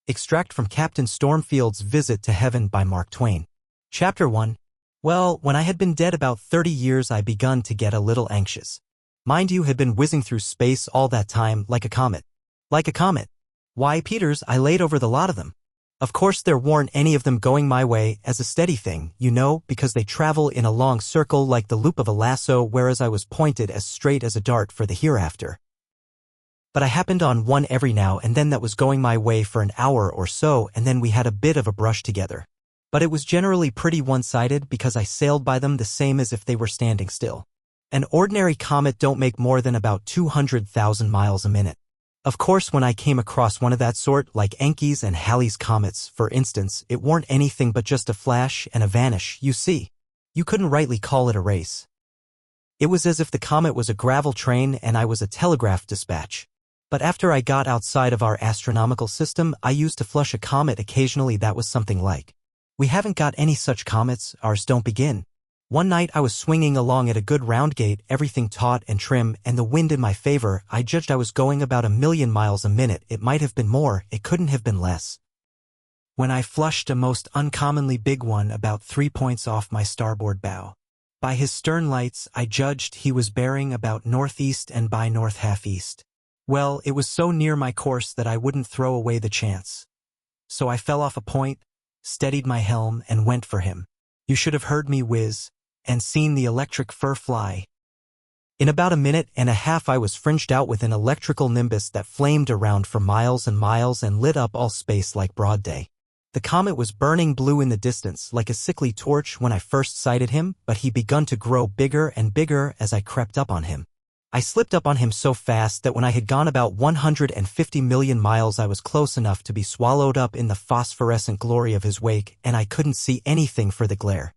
Extract from Captain Stormfield's Visit to Heaven by Mark Twain. Chapter 1. Well, when I had been dead about 30 years I begun to get a little anxious. Mind you, had been whizzing through space all that time like a comet. Like a comet. Why, Peters, I laid over the lot of them. Of course there weren't any of them going my way as a steady thing, you know, because they travel in a long circle like the loop of a lasso, whereas I was pointed as straight as a dart for the hereafter. But I happened on one every now and then that was going my way for an hour or so, and then we had a bit of a brush together. But it was generally pretty one-sided because I sailed by them the same as if they were standing still. An ordinary comet don't make more than about 200,000 miles a minute. Of course, when I came across one of that sort, like Encke's and Halley's comets, for instance, it weren't anything but just a flash and a vanish, you see. You couldn't rightly call it a race. It was as if the comet was a gravel train and I was a telegraph dispatch. But after I got outside of our astronomical system, I used to flush a comet occasionally that was something like. We haven't got any such comets, ours don't begin. One night I was swinging along at a good round gait, everything taut and trim, and the wind in my favor. I judged I was going about 1,000,000 miles a minute. It might have been more, it couldn't have been less. When I flushed a most uncommonly big one about 3 points off my starboard bow. By his stern lights, I judged he was bearing about northeast and by north half east. Well, it was so near my course that I wouldn't throw away the chance. So I fell off a point, steadied my helm, and went for him. You should have heard me whiz, and seen the electric fur fly. In about a minute and a half I was fringed out with an electrical nimbus that flamed around for miles and miles and lit up all space like broad day. The comet was burning blue in the distance like a sickly torch when I first sighted him, but he begun to grow bigger and bigger as I crept up on him. I slipped up on him so fast that when I had gone about 150 million miles I was close enough to be swallowed up in the phosphorescent glory of his wake, and I couldn't see anything for the glare.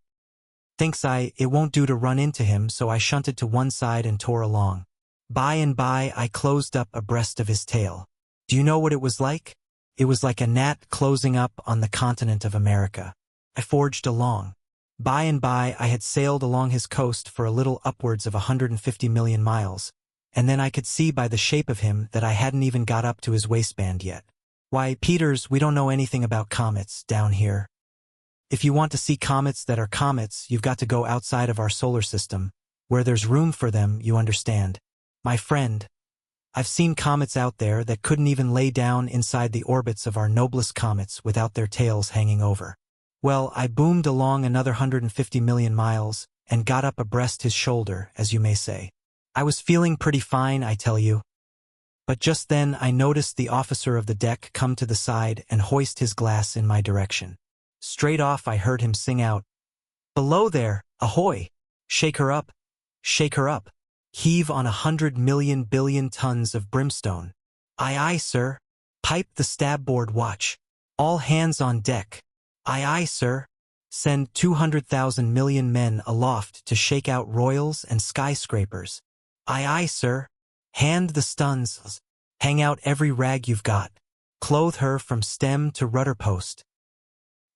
Thinks I, it won't do to run into him, so I shunted to one side and tore along. By and by I closed up abreast of his tail. Do you know what it was like? It was like a gnat closing up on the continent of America. I forged along. By and by I had sailed along his coast for a little upwards of 150 million miles, and then I could see by the shape of him that I hadn't even got up to his waistband yet. Why, Peters, we don't know anything about comets down here. If you want to see comets that are comets, you've got to go outside of our solar system, where there's room for them, you understand. My friend, I've seen comets out there that couldn't even lay down inside the orbits of our noblest comets without their tails hanging over. Well, I boomed along another 150 million miles, and got up abreast his shoulder, as you may say. I was feeling pretty fine, I tell you. But just then I noticed the officer of the deck come to the side and hoist his glass in my direction. Straight off I heard him sing out, "Below there, ahoy! Shake her up! Shake her up! Heave on 100 million billion tons of brimstone! Aye, aye, sir! Pipe the starboard watch! All hands on deck! Aye, aye, sir! Send 200,000 million men aloft to shake out royals and skyscrapers! Aye, aye, sir! Hand the stuns! Hang out every rag you've got! Clothe her from stem to rudder post!"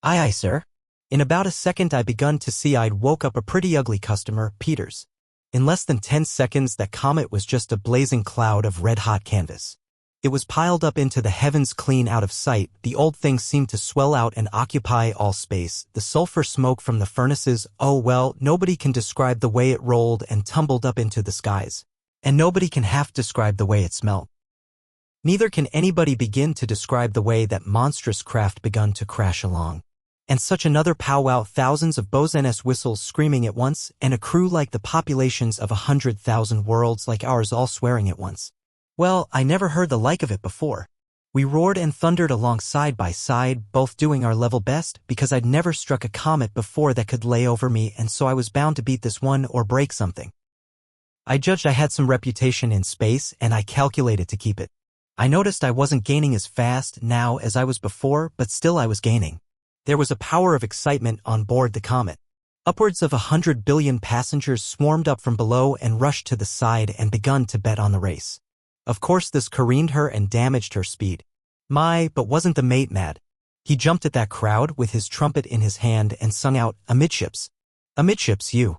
Aye, aye, sir. In about a second I begun to see I'd woke up a pretty ugly customer, Peters. In less than 10 seconds that comet was just a blazing cloud of red-hot canvas. It was piled up into the heavens clean out of sight. The old thing seemed to swell out and occupy all space. The sulfur smoke from the furnaces, oh well, nobody can describe the way it rolled and tumbled up into the skies. And nobody can half describe the way it smelled. Neither can anybody begin to describe the way that monstrous craft begun to crash along. And such another powwow, thousands of bosun's whistles screaming at once, and a crew like the populations of 100,000 worlds like ours all swearing at once. Well, I never heard the like of it before. We roared and thundered along side by side, both doing our level best, because I'd never struck a comet before that could lay over me, and so I was bound to beat this one or break something. I judged I had some reputation in space, and I calculated to keep it. I noticed I wasn't gaining as fast now as I was before, but still I was gaining. There was a power of excitement on board the comet. Upwards of 100 billion passengers swarmed up from below and rushed to the side and begun to bet on the race. Of course this careened her and damaged her speed. My, but wasn't the mate mad? He jumped at that crowd with his trumpet in his hand and sung out, "Amidships! Amidships, you!"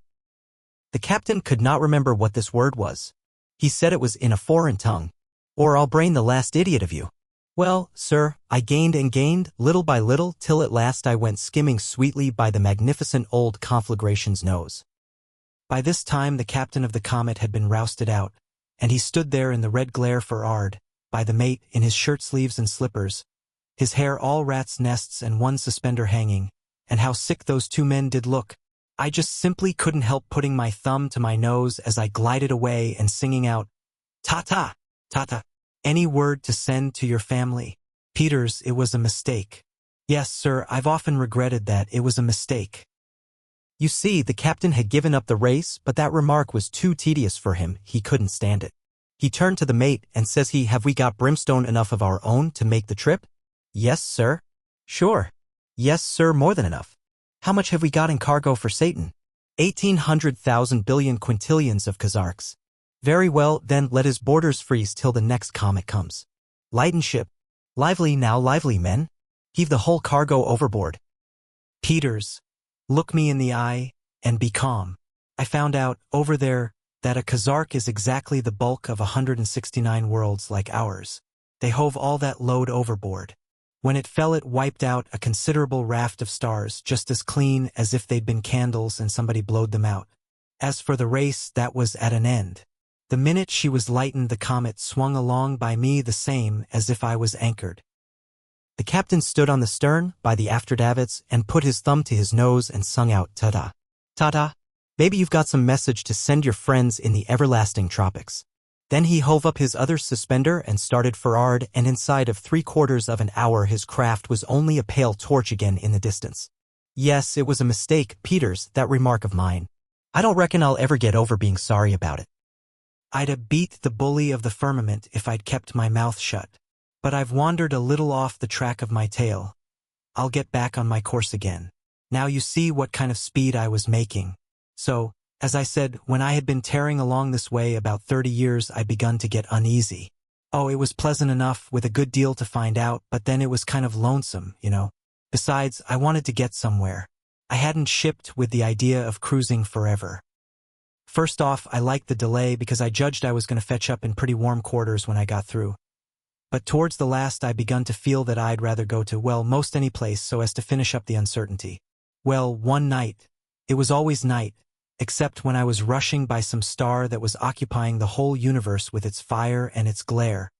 The captain could not remember what this word was. He said it was in a foreign tongue. Or I'll brain the last idiot of you. Well, sir, I gained and gained, little by little, till at last I went skimming sweetly by the magnificent old conflagration's nose. By this time the captain of the comet had been rousted out, and he stood there in the red glare for Ard, by the mate, in his shirt-sleeves and slippers, his hair all rats' nests and one suspender hanging, and how sick those two men did look. I just simply couldn't help putting my thumb to my nose as I glided away and singing out, "Ta-ta, ta-ta, any word to send to your family? Peters, it was a mistake. Yes, sir, I've often regretted that it was a mistake." You see, the captain had given up the race, but that remark was too tedious for him. He couldn't stand it. He turned to the mate and says he, "Have we got brimstone enough of our own to make the trip?" "Yes, sir." "Sure." "Yes, sir, more than enough." "How much have we got in cargo for Satan?" 1,800,000 billion quintillions of Kazarks. "Very well, then let his borders freeze till the next comet comes. Lighten ship. Lively now, lively, men. Heave the whole cargo overboard. Peters, look me in the eye, and be calm. I found out, over there, that a Kazark is exactly the bulk of 169 worlds like ours. They hove all that load overboard. When it fell, it wiped out a considerable raft of stars, just as clean as if they'd been candles and somebody blowed them out. As for the race, that was at an end. The minute she was lightened, the comet swung along by me the same as if I was anchored." The captain stood on the stern, by the after davits, and put his thumb to his nose and sung out, "Ta-ta, ta-ta. Maybe you've got some message to send your friends in the everlasting tropics." Then he hove up his other suspender and started for Ard, and inside of 3/4 of an hour his craft was only a pale torch again in the distance. Yes, it was a mistake, Peters, that remark of mine. I don't reckon I'll ever get over being sorry about it. I'd a beat the bully of the firmament if I'd kept my mouth shut. But I've wandered a little off the track of my tale. I'll get back on my course again. Now you see what kind of speed I was making. So, as I said, when I had been tearing along this way about 30 years, I begun to get uneasy. Oh, it was pleasant enough, with a good deal to find out, but then it was kind of lonesome, you know. Besides, I wanted to get somewhere. I hadn't shipped with the idea of cruising forever. First off, I liked the delay because I judged I was going to fetch up in pretty warm quarters when I got through. But towards the last I begun to feel that I'd rather go to, well, most any place so as to finish up the uncertainty. Well, one night. It was always night, except when I was rushing by some star that was occupying the whole universe with its fire and its glare.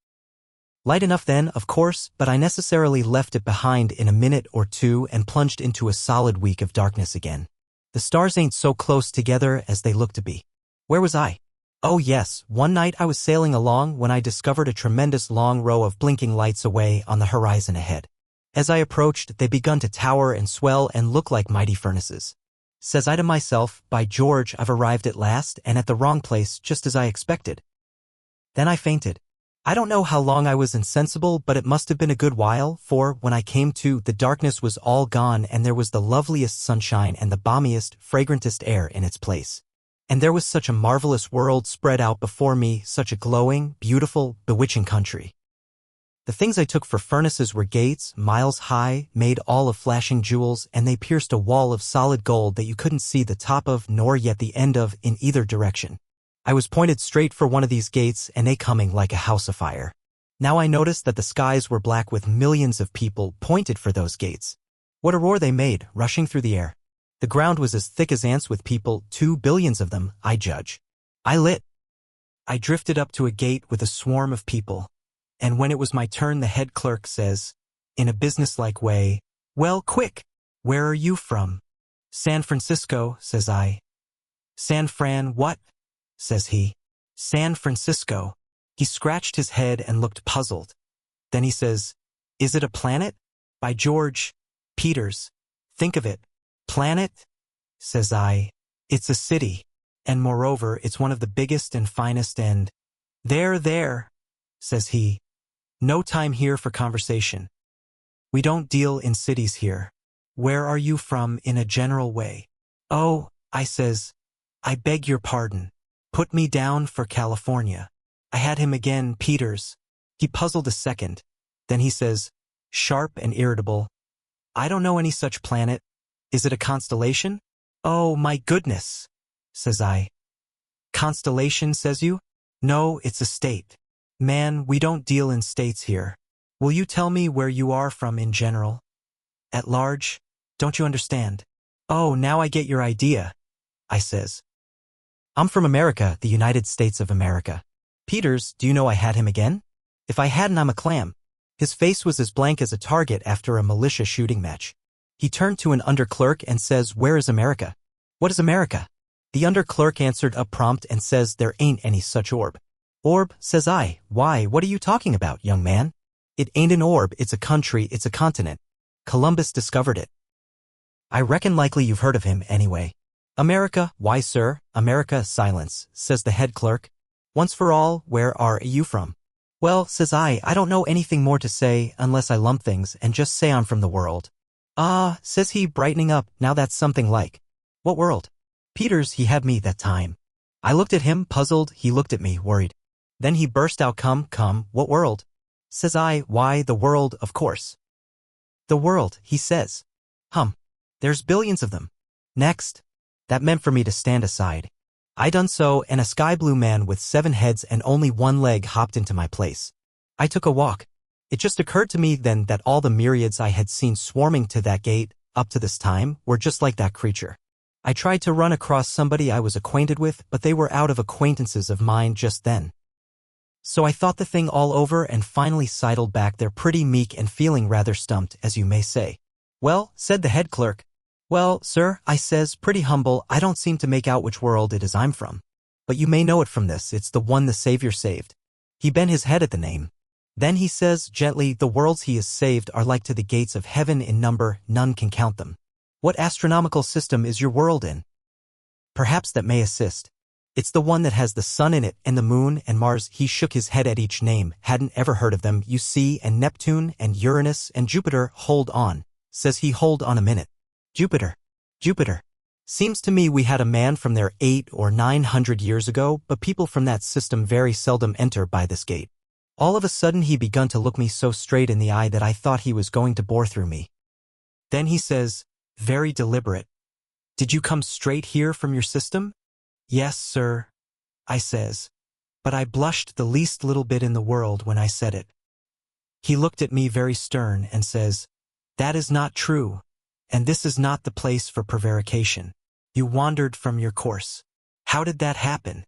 Light enough then, of course, but I necessarily left it behind in a minute or two and plunged into a solid week of darkness again. The stars ain't so close together as they look to be. Where was I? Oh yes, one night I was sailing along when I discovered a tremendous long row of blinking lights away on the horizon ahead. As I approached, they begun to tower and swell and look like mighty furnaces. Says I to myself, by George, I've arrived at last, and at the wrong place, just as I expected. Then I fainted. I don't know how long I was insensible, but it must have been a good while, for, when I came to, the darkness was all gone and there was the loveliest sunshine and the balmiest, fragrantest air in its place. And there was such a marvelous world spread out before me, such a glowing, beautiful, bewitching country. The things I took for furnaces were gates, miles high, made all of flashing jewels, and they pierced a wall of solid gold that you couldn't see the top of nor yet the end of in either direction. I was pointed straight for one of these gates, and they coming like a house afire. Now I noticed that the skies were black with millions of people pointed for those gates. What a roar they made, rushing through the air. The ground was as thick as ants with people, 2 billions of them, I judge. I lit. I drifted up to a gate with a swarm of people, and when it was my turn the head clerk says, in a businesslike way, "Well, quick, where are you from?" "San Francisco," says I. "San Fran what?" says he. "San Francisco." He scratched his head and looked puzzled. Then he says, "Is it a planet?" "By George, Peters, think of it. Planet?" says I. "It's a city, and moreover, it's one of the biggest and finest and—" There, says he. "No time here for conversation. We don't deal in cities here. Where are you from in a general way?" "Oh," I says, "I beg your pardon. Put me down for California." I had him again, Peters. He puzzled a second. Then he says, sharp and irritable, "I don't know any such planet. Is it a constellation?" "Oh, my goodness," says I. "Constellation, says you? No, it's a state. Man, we don't deal in states here. Will you tell me where you are from in general? At large? Don't you understand? Oh, now I get your idea, I says. I'm from America, the United States of America. Peters, do you know I had him again? If I hadn't, I'm a clam. His face was as blank as a target after a militia shooting match. He turned to an underclerk and says, where is America? What is America? The underclerk answered up prompt and says, there ain't any such orb. Orb, says I. Why, what are you talking about, young man? It ain't an orb, it's a country, it's a continent. Columbus discovered it. I reckon likely you've heard of him anyway. America, why sir, America, silence, says the head clerk. Once for all, where are you from? Well, says I don't know anything more to say unless I lump things and just say I'm from the world. Ah, says he, brightening up, now that's something like. What world? Peters, he had me that time. I looked at him, puzzled, he looked at me, worried. Then he burst out, come, what world? Says I, why, the world, of course. The world, he says. There's billions of them. Next. That meant for me to stand aside. I done so, and a sky-blue man with 7 heads and only 1 leg hopped into my place. I took a walk. It just occurred to me then that all the myriads I had seen swarming to that gate, up to this time, were just like that creature. I tried to run across somebody I was acquainted with, but they were out of acquaintances of mine just then. So I thought the thing all over and finally sidled back there pretty meek and feeling rather stumped, as you may say. Well, said the head clerk. Well, sir, I says, pretty humble, I don't seem to make out which world it is I'm from. But you may know it from this, it's the one the Savior saved. He bent his head at the name. Then he says, gently, the worlds he has saved are like to the gates of heaven in number, none can count them. What astronomical system is your world in? Perhaps that may assist. It's the one that has the sun in it and the moon and Mars. He shook his head at each name, hadn't ever heard of them, you see, and Neptune and Uranus and Jupiter. Hold on, says he, hold on a minute. Jupiter. Seems to me we had a man from there 800 or 900 years ago, but people from that system very seldom enter by this gate. All of a sudden he begun to look me so straight in the eye that I thought he was going to bore through me. Then he says, very deliberate, did you come straight here from your system? Yes, sir, I says, but I blushed the least little bit in the world when I said it. He looked at me very stern and says, that is not true, and this is not the place for prevarication. You wandered from your course. How did that happen?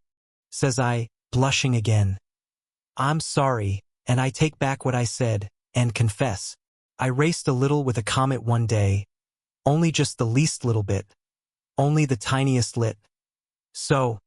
Says I, blushing again. I'm sorry, and I take back what I said, and confess. I raced a little with a comet one day, only just the least little bit, only the tiniest lit. So,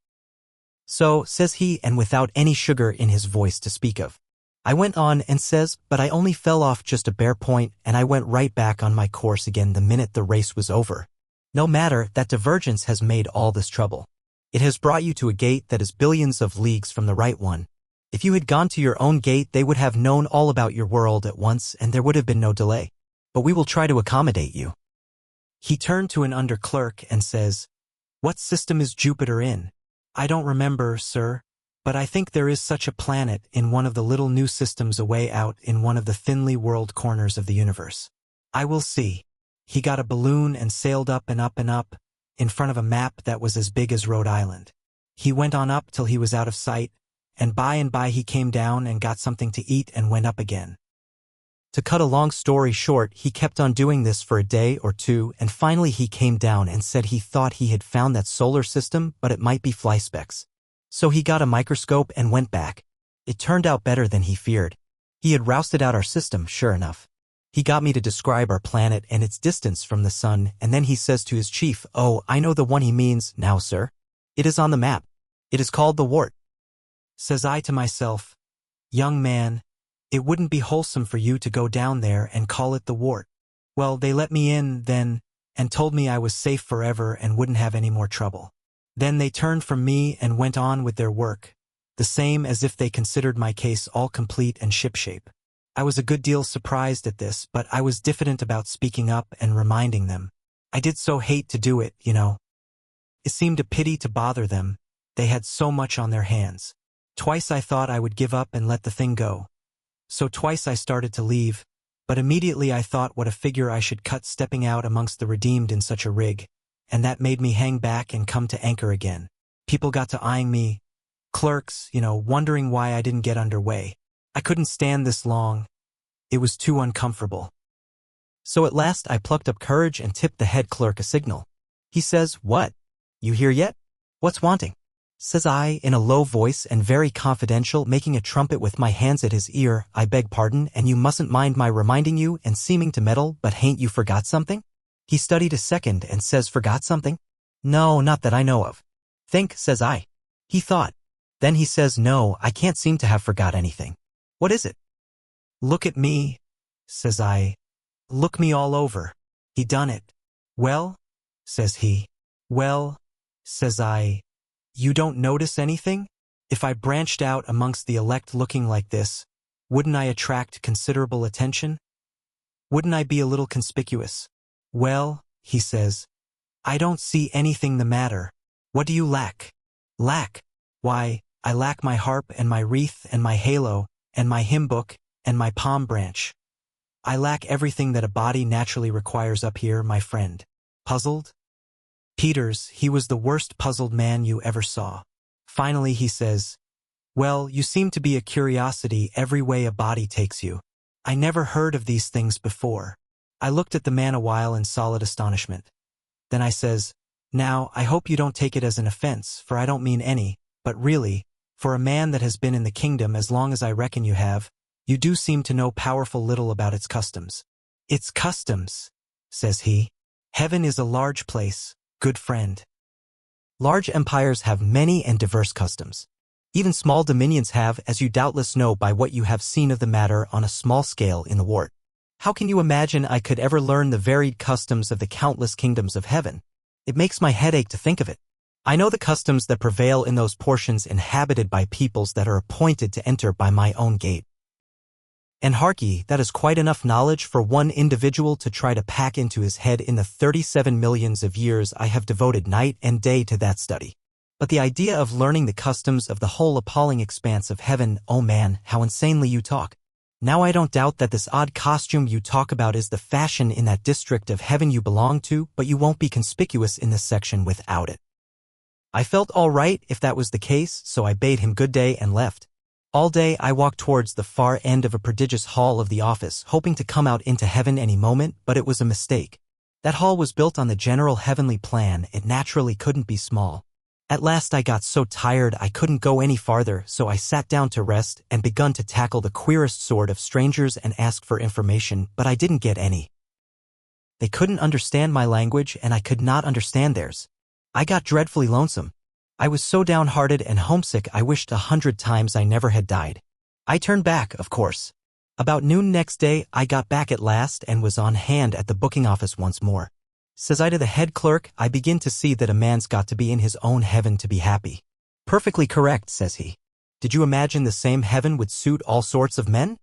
says he, and without any sugar in his voice to speak of. I went on and says, but I only fell off just a bare point, and I went right back on my course again the minute the race was over. No matter, that divergence has made all this trouble. It has brought you to a gate that is billions of leagues from the right one. If you had gone to your own gate, they would have known all about your world at once, and there would have been no delay. But we will try to accommodate you. He turned to an underclerk and says, what system is Jupiter in? I don't remember, sir, but I think there is such a planet in one of the little new systems away out in one of the thinly whirled corners of the universe. I will see. He got a balloon and sailed up and up and up, in front of a map that was as big as Rhode Island. He went on up till he was out of sight, and by he came down and got something to eat and went up again. To cut a long story short, he kept on doing this for a day or two, and finally he came down and said he thought he had found that solar system, but it might be fly specks. So he got a microscope and went back. It turned out better than he feared. He had rousted out our system, sure enough. He got me to describe our planet and its distance from the sun, and then he says to his chief, oh, I know the one he means now, sir. It is on the map. It is called the wart. Says I to myself, young man, it wouldn't be wholesome for you to go down there and call it the wart. Well, they let me in then, and told me I was safe forever and wouldn't have any more trouble. Then they turned from me and went on with their work, the same as if they considered my case all complete and shipshape. I was a good deal surprised at this, but I was diffident about speaking up and reminding them. I did so hate to do it, you know. It seemed a pity to bother them. They had so much on their hands. Twice I thought I would give up and let the thing go. So twice I started to leave, but immediately I thought what a figure I should cut stepping out amongst the redeemed in such a rig, and that made me hang back and come to anchor again. People got to eyeing me, clerks, wondering why I didn't get underway. I couldn't stand this long. It was too uncomfortable. So at last I plucked up courage and tipped the head clerk a signal. He says, "What? You here yet? What's wanting?" says I, in a low voice and very confidential, making a trumpet with my hands at his ear. "I beg pardon, and you mustn't mind my reminding you and seeming to meddle, but hain't you forgot something?" He studied a second and says, "Forgot something?" "No, not that I know of." "Think," says I. He thought. Then he says, "No, I can't seem to have forgot anything." "What is it?" "Look at me," says I. "Look me all over." He done it. "Well?" says he. "Well," says I. "You don't notice anything? If I branched out amongst the elect looking like this, wouldn't I attract considerable attention? Wouldn't I be a little conspicuous?" "Well," he says, "I don't see anything the matter. What do you lack?" "Lack? Why, I lack my harp and my wreath and my halo and my hymn book and my palm branch. I lack everything that a body naturally requires up here, my friend." Puzzled? Peters, he was the worst puzzled man you ever saw. Finally he says, "Well, you seem to be a curiosity every way a body takes you. I never heard of these things before." I looked at the man a while in solid astonishment. Then I says, "Now, I hope you don't take it as an offense, for I don't mean any, but really, for a man that has been in the kingdom as long as I reckon you have, you do seem to know powerful little about its customs." "Its customs," says he. "Heaven is a large place, good friend. Large empires have many and diverse customs. Even small dominions have, as you doubtless know by what you have seen of the matter on a small scale in the wart. How can you imagine I could ever learn the varied customs of the countless kingdoms of heaven? It makes my head ache to think of it. I know the customs that prevail in those portions inhabited by peoples that are appointed to enter by my own gate. And hark ye, that is quite enough knowledge for one individual to try to pack into his head in the 37 millions of years I have devoted night and day to that study. But the idea of learning the customs of the whole appalling expanse of heaven, oh man, how insanely you talk. Now I don't doubt that this odd costume you talk about is the fashion in that district of heaven you belong to, but you won't be conspicuous in this section without it. I felt all right if that was the case, so I bade him good day and left. All day I walked towards the far end of a prodigious hall of the office, hoping to come out into heaven any moment, but it was a mistake. That hall was built on the general heavenly plan. It naturally couldn't be small. At last I got so tired I couldn't go any farther, so I sat down to rest and begun to tackle the queerest sort of strangers and ask for information, but I didn't get any. They couldn't understand my language and I could not understand theirs. I got dreadfully lonesome. I was so downhearted and homesick I wished 100 times I never had died. I turned back, of course. About noon next day I got back at last and was on hand at the booking office once more. Says I to the head clerk, "I begin to see that a man's got to be in his own heaven to be happy." "Perfectly correct," says he. "Did you imagine the same heaven would suit all sorts of men?"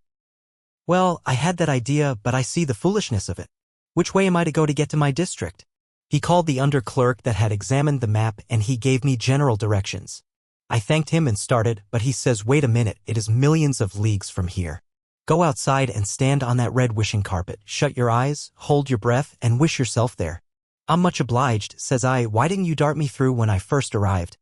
"Well, I had that idea, but I see the foolishness of it. Which way am I to go to get to my district?" He called the under clerk that had examined the map and he gave me general directions. I thanked him and started, but he says, "Wait a minute, it is millions of leagues from here. Go outside and stand on that red wishing carpet, shut your eyes, hold your breath, and wish yourself there." "I'm much obliged," says I. "Why didn't you dart me through when I first arrived?"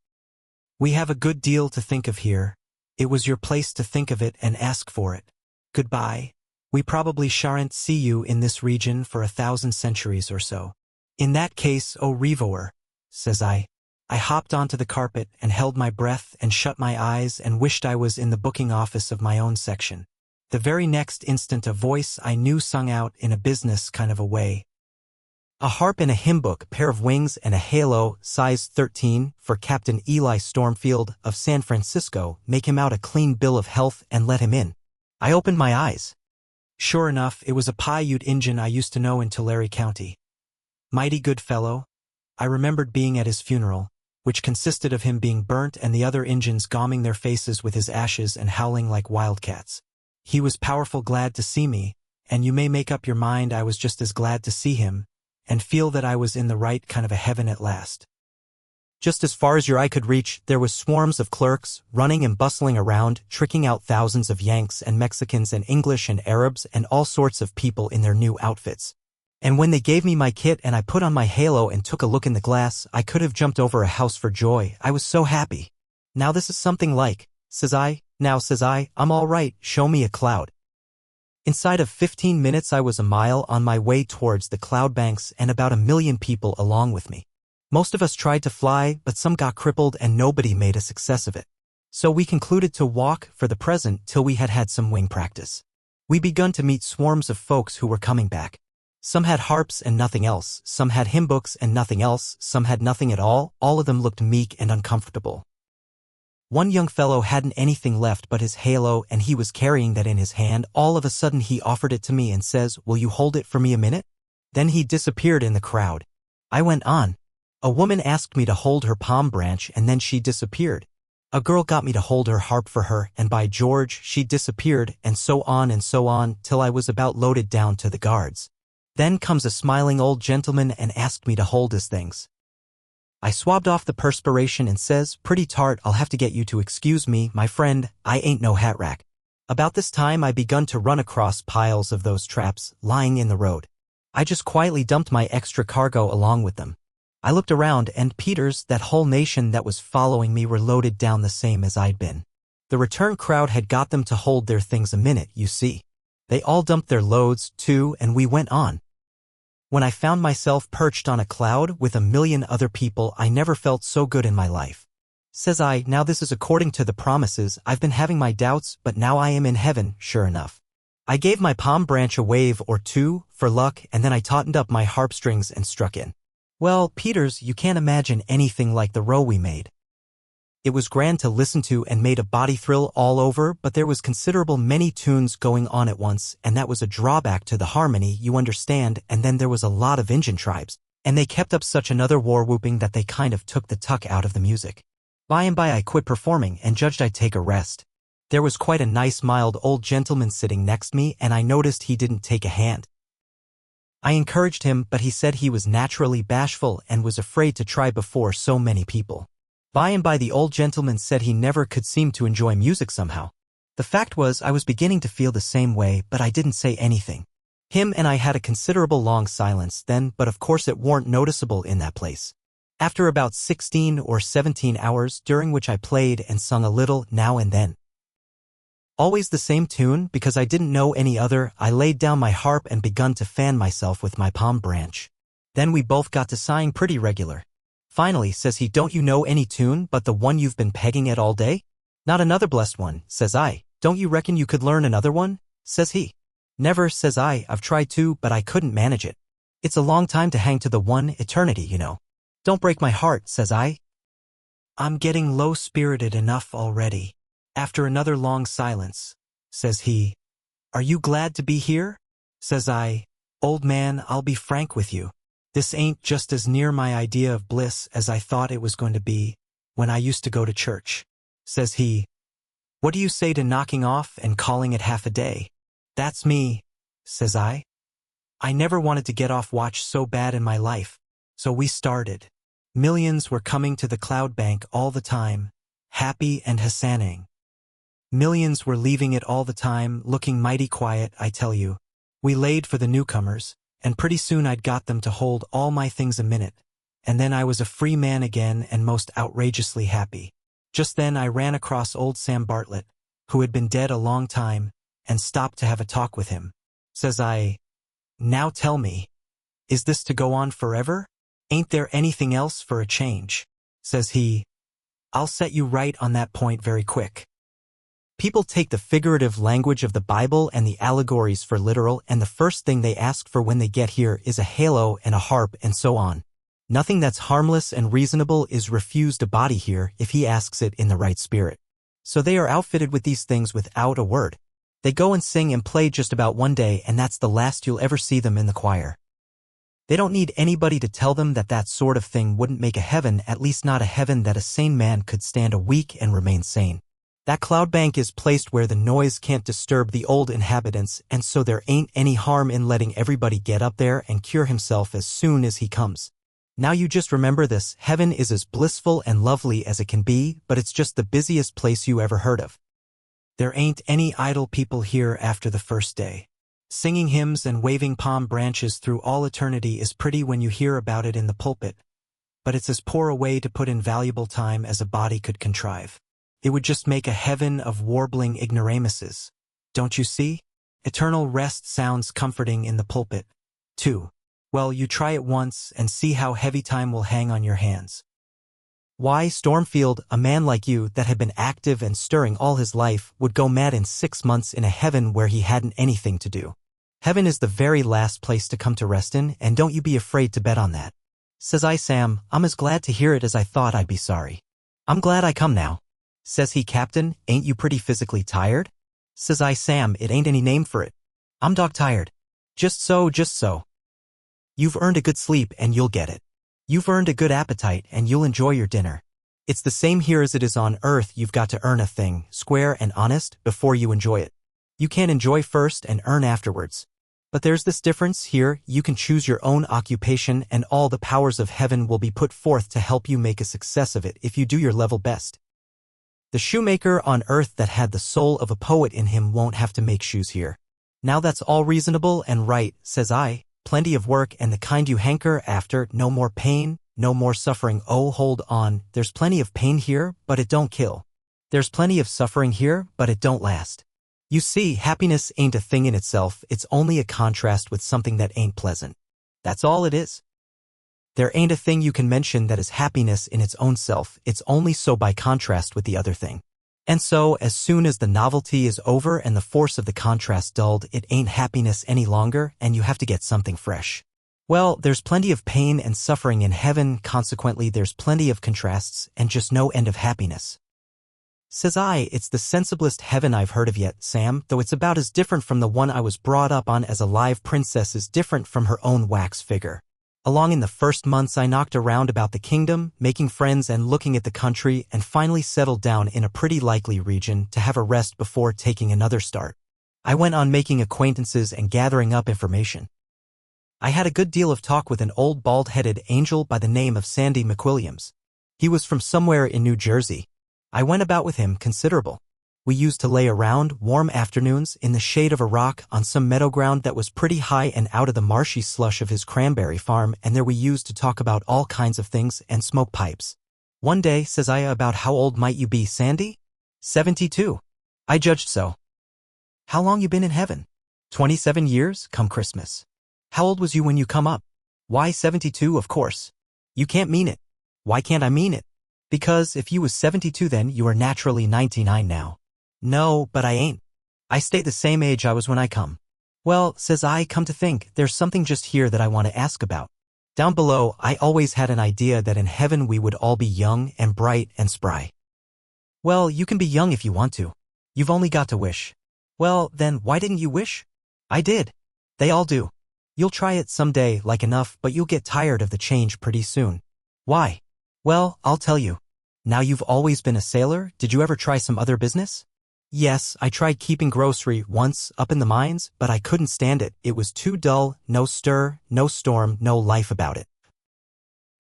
"We have a good deal to think of here. It was your place to think of it and ask for it. Goodbye. We probably shan't see you in this region for 1,000 centuries or so. In that case, au revoir," says I. I hopped onto the carpet and held my breath and shut my eyes and wished I was in the booking office of my own section. The very next instant a voice I knew sung out in a business kind of a way, "A harp and a hymn book, pair of wings and a halo, size 13, for Captain Eli Stormfield of San Francisco. Make him out a clean bill of health and let him in." I opened my eyes. Sure enough, it was a Paiute Injun I used to know in Tulare County. Mighty good fellow. I remembered being at his funeral, which consisted of him being burnt and the other Injuns gauming their faces with his ashes and howling like wildcats. He was powerful glad to see me, and you may make up your mind I was just as glad to see him, and feel that I was in the right kind of a heaven at last. Just as far as your eye could reach, there was swarms of clerks, running and bustling around, tricking out thousands of Yanks and Mexicans and English and Arabs and all sorts of people in their new outfits. And when they gave me my kit and I put on my halo and took a look in the glass, I could have jumped over a house for joy. I was so happy. "Now this is something like," says I. "Now," says I, "I'm all right, show me a cloud." Inside of 15 minutes I was a mile on my way towards the cloud banks and about 1 million people along with me. Most of us tried to fly, but some got crippled and nobody made a success of it. So we concluded to walk, for the present, till we had had some wing practice. We begun to meet swarms of folks who were coming back. Some had harps and nothing else, some had hymn books and nothing else, some had nothing at all of them looked meek and uncomfortable. One young fellow hadn't anything left but his halo and he was carrying that in his hand. All of a sudden he offered it to me and says, "Will you hold it for me a minute?" Then he disappeared in the crowd. I went on. A woman asked me to hold her palm branch and then she disappeared. A girl got me to hold her harp for her and by George, she disappeared and so on till I was about loaded down to the guards. Then comes a smiling old gentleman and asked me to hold his things. I swabbed off the perspiration and says, "Pretty tart, I'll have to get you to excuse me, my friend, I ain't no hat rack." About this time I begun to run across piles of those traps lying in the road. I just quietly dumped my extra cargo along with them. I looked around and Peters, that whole nation that was following me were loaded down the same as I'd been. The return crowd had got them to hold their things a minute, you see. They all dumped their loads, too, and we went on. When I found myself perched on a cloud with 1 million other people, I never felt so good in my life. Says I, now this is according to the promises. I've been having my doubts, but now I am in heaven, sure enough. I gave my palm branch a wave or two, for luck, and then I tautened up my harp strings and struck in. Well, Peters, you can't imagine anything like the row we made. It was grand to listen to and made a body thrill all over, but there was considerable many tunes going on at once, and that was a drawback to the harmony, you understand, and then there was a lot of Injun tribes, and they kept up such another war whooping that they kind of took the tuck out of the music. By and by I quit performing and judged I'd take a rest. There was quite a nice mild old gentleman sitting next me and I noticed he didn't take a hand. I encouraged him, but he said he was naturally bashful and was afraid to try before so many people. By and by the old gentleman said he never could seem to enjoy music somehow. The fact was I was beginning to feel the same way, but I didn't say anything. Him and I had a considerable long silence then, but of course it warn't noticeable in that place. After about 16 or 17 hours, during which I played and sung a little now and then. Always the same tune, because I didn't know any other, I laid down my harp and begun to fan myself with my palm branch. Then we both got to sighing pretty regular. Finally, says he, "Don't you know any tune but the one you've been pegging at all day?" "Not another blessed one," says I. "Don't you reckon you could learn another one?" says he. "Never," says I. "I've tried to, but I couldn't manage it. It's a long time to hang to the one eternity, you know." "Don't break my heart," says I. "I'm getting low-spirited enough already." After another long silence, says he, "Are you glad to be here?" Says I, "Old man, I'll be frank with you. This ain't just as near my idea of bliss as I thought it was going to be when I used to go to church." Says he, "What do you say to knocking off and calling it half a day?" "That's me," says I. "I never wanted to get off watch so bad in my life." So we started. Millions were coming to the cloud bank all the time, happy and hosanning. Millions were leaving it all the time, looking mighty quiet, I tell you. We laid for the newcomers, and pretty soon I'd got them to hold all my things a minute, and then I was a free man again and most outrageously happy. Just then I ran across old Sam Bartlett, who had been dead a long time, and stopped to have a talk with him. Says I, "Now tell me, is this to go on forever? Ain't there anything else for a change?" Says he, "I'll set you right on that point very quick. People take the figurative language of the Bible and the allegories for literal, and the first thing they ask for when they get here is a halo and a harp and so on. Nothing that's harmless and reasonable is refused a body here if he asks it in the right spirit. So they are outfitted with these things without a word. They go and sing and play just about one day, and that's the last you'll ever see them in the choir. They don't need anybody to tell them that that sort of thing wouldn't make a heaven, at least not a heaven that a sane man could stand a week and remain sane. That cloud bank is placed where the noise can't disturb the old inhabitants, and so there ain't any harm in letting everybody get up there and cure himself as soon as he comes. Now you just remember this, heaven is as blissful and lovely as it can be, but it's just the busiest place you ever heard of. There ain't any idle people here after the first day. Singing hymns and waving palm branches through all eternity is pretty when you hear about it in the pulpit, but it's as poor a way to put in valuable time as a body could contrive. It would just make a heaven of warbling ignoramuses. Don't you see? Eternal rest sounds comforting in the pulpit. 2. Well, you try it once and see how heavy time will hang on your hands. Why, Stormfield, a man like you that had been active and stirring all his life, would go mad in 6 months in a heaven where he hadn't anything to do. Heaven is the very last place to come to rest in, and don't you be afraid to bet on that. Says I, Sam, I'm as glad to hear it as I thought I'd be sorry. I'm glad I come now. Says he, Captain, ain't you pretty physically tired? Says I, Sam, it ain't any name for it. I'm dog tired. Just so, just so. You've earned a good sleep and you'll get it. You've earned a good appetite and you'll enjoy your dinner. It's the same here as it is on Earth. You've got to earn a thing, square and honest, before you enjoy it. You can't enjoy first and earn afterwards. But there's this difference here: you can choose your own occupation and all the powers of heaven will be put forth to help you make a success of it if you do your level best. The shoemaker on Earth that had the soul of a poet in him won't have to make shoes here. Now that's all reasonable and right, says I. Plenty of work and the kind you hanker after, no more pain, no more suffering. Oh, hold on, there's plenty of pain here, but it don't kill. There's plenty of suffering here, but it don't last. You see, happiness ain't a thing in itself, it's only a contrast with something that ain't pleasant. That's all it is. There ain't a thing you can mention that is happiness in its own self, it's only so by contrast with the other thing. And so, as soon as the novelty is over and the force of the contrast dulled, it ain't happiness any longer, and you have to get something fresh. Well, there's plenty of pain and suffering in heaven, consequently there's plenty of contrasts and just no end of happiness. Says I, it's the sensiblest heaven I've heard of yet, Sam, though it's about as different from the one I was brought up on as a live princess is different from her own wax figure. Along in the first months I knocked around about the kingdom, making friends and looking at the country, and finally settled down in a pretty likely region to have a rest before taking another start. I went on making acquaintances and gathering up information. I had a good deal of talk with an old bald-headed angel by the name of Sandy McWilliams. He was from somewhere in New Jersey. I went about with him considerable. We used to lay around warm afternoons in the shade of a rock on some meadow ground that was pretty high and out of the marshy slush of his cranberry farm, and there we used to talk about all kinds of things and smoke pipes. One day, says I, about how old might you be, Sandy? 72. I judged so. How long you been in heaven? 27 years, come Christmas. How old was you when you come up? Why, 72, of course. You can't mean it. Why can't I mean it? Because if you was 72 then, you are naturally 99 now. No, but I ain't. I stay the same age I was when I come. Well, says I, come to think, there's something just here that I want to ask about. Down below, I always had an idea that in heaven we would all be young and bright and spry. Well, you can be young if you want to. You've only got to wish. Well, then, why didn't you wish? I did. They all do. You'll try it someday, like enough, but you'll get tired of the change pretty soon. Why? Well, I'll tell you. Now you've always been a sailor, did you ever try some other business? Yes, I tried keeping grocery once up in the mines, but I couldn't stand it. It was too dull, no stir, no storm, no life about it.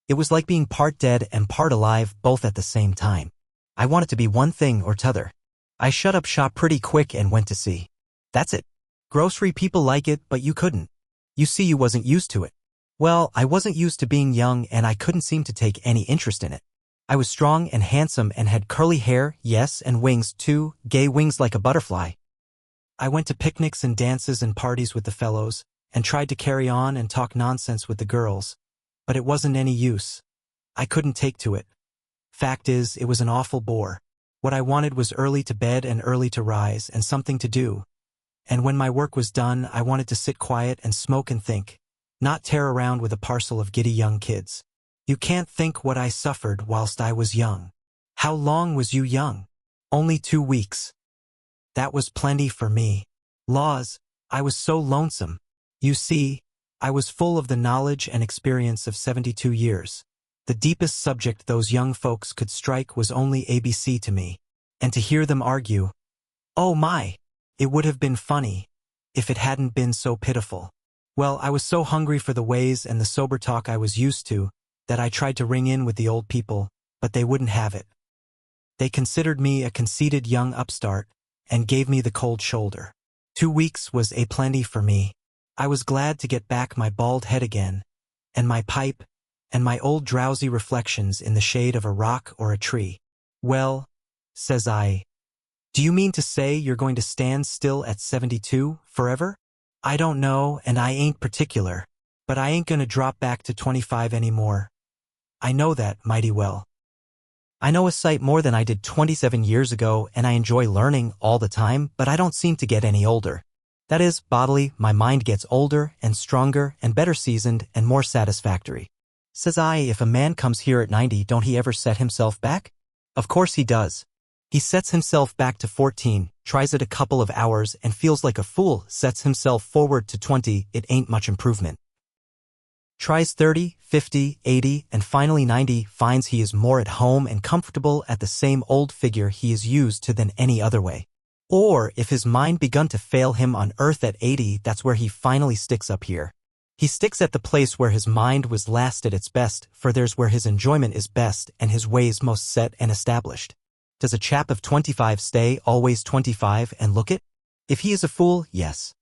It was like being part dead and part alive both at the same time. I wanted to be one thing or t'other. I shut up shop pretty quick and went to sea. That's it. Grocery people like it, but you couldn't. You see, you wasn't used to it. Well, I wasn't used to being young and I couldn't seem to take any interest in it. I was strong and handsome and had curly hair, yes, and wings too, gay wings like a butterfly. I went to picnics and dances and parties with the fellows, and tried to carry on and talk nonsense with the girls, but it wasn't any use. I couldn't take to it. Fact is, it was an awful bore. What I wanted was early to bed and early to rise and something to do. And when my work was done, I wanted to sit quiet and smoke and think, not tear around with a parcel of giddy young kids. You can't think what I suffered whilst I was young. How long was you young? Only 2 weeks. That was plenty for me. Laws, I was so lonesome. You see, I was full of the knowledge and experience of 72 years. The deepest subject those young folks could strike was only ABC to me. And to hear them argue, oh my, it would have been funny if it hadn't been so pitiful. Well, I was so hungry for the ways and the sober talk I was used to, that I tried to ring in with the old people, but they wouldn't have it. They considered me a conceited young upstart, and gave me the cold shoulder. 2 weeks was a plenty for me. I was glad to get back my bald head again, and my pipe, and my old drowsy reflections in the shade of a rock or a tree. Well, says I, Do you mean to say you're going to stand still at 72, forever? I don't know, and I ain't particular. But I ain't gonna drop back to 25 anymore. I know that mighty well. I know a sight more than I did 27 years ago, and I enjoy learning all the time, but I don't seem to get any older. That is, bodily, my mind gets older and stronger and better seasoned and more satisfactory. Says I, if a man comes here at 90, don't he ever set himself back? Of course he does. He sets himself back to 14, tries it a couple of hours and feels like a fool, sets himself forward to 20, it ain't much improvement. Tries 30, 50, 80, and finally 90, finds he is more at home and comfortable at the same old figure he is used to than any other way. Or, if his mind begun to fail him on earth at 80, that's where he finally sticks up here. He sticks at the place where his mind was last at its best, for there's where his enjoyment is best and his ways most set and established. Does a chap of 25 stay always 25 and look it? If he is a fool, yes.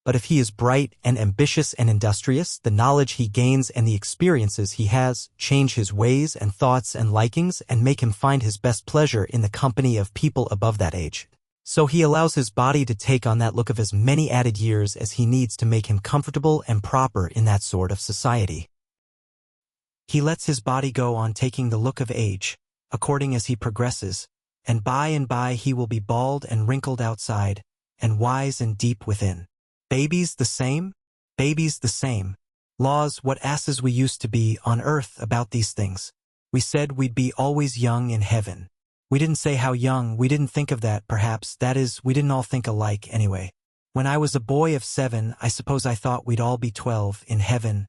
But if he is bright and ambitious and industrious, the knowledge he gains and the experiences he has change his ways and thoughts and likings and make him find his best pleasure in the company of people above that age. So he allows his body to take on that look of as many added years as he needs to make him comfortable and proper in that sort of society. He lets his body go on taking the look of age, according as he progresses, and by he will be bald and wrinkled outside, and wise and deep within. Babies the same? Babies the same. Laws, what asses we used to be on earth about these things. We said we'd be always young in heaven. We didn't say how young, we didn't think of that, perhaps, that is, we didn't all think alike anyway. When I was a boy of 7, I suppose I thought we'd all be 12 in heaven.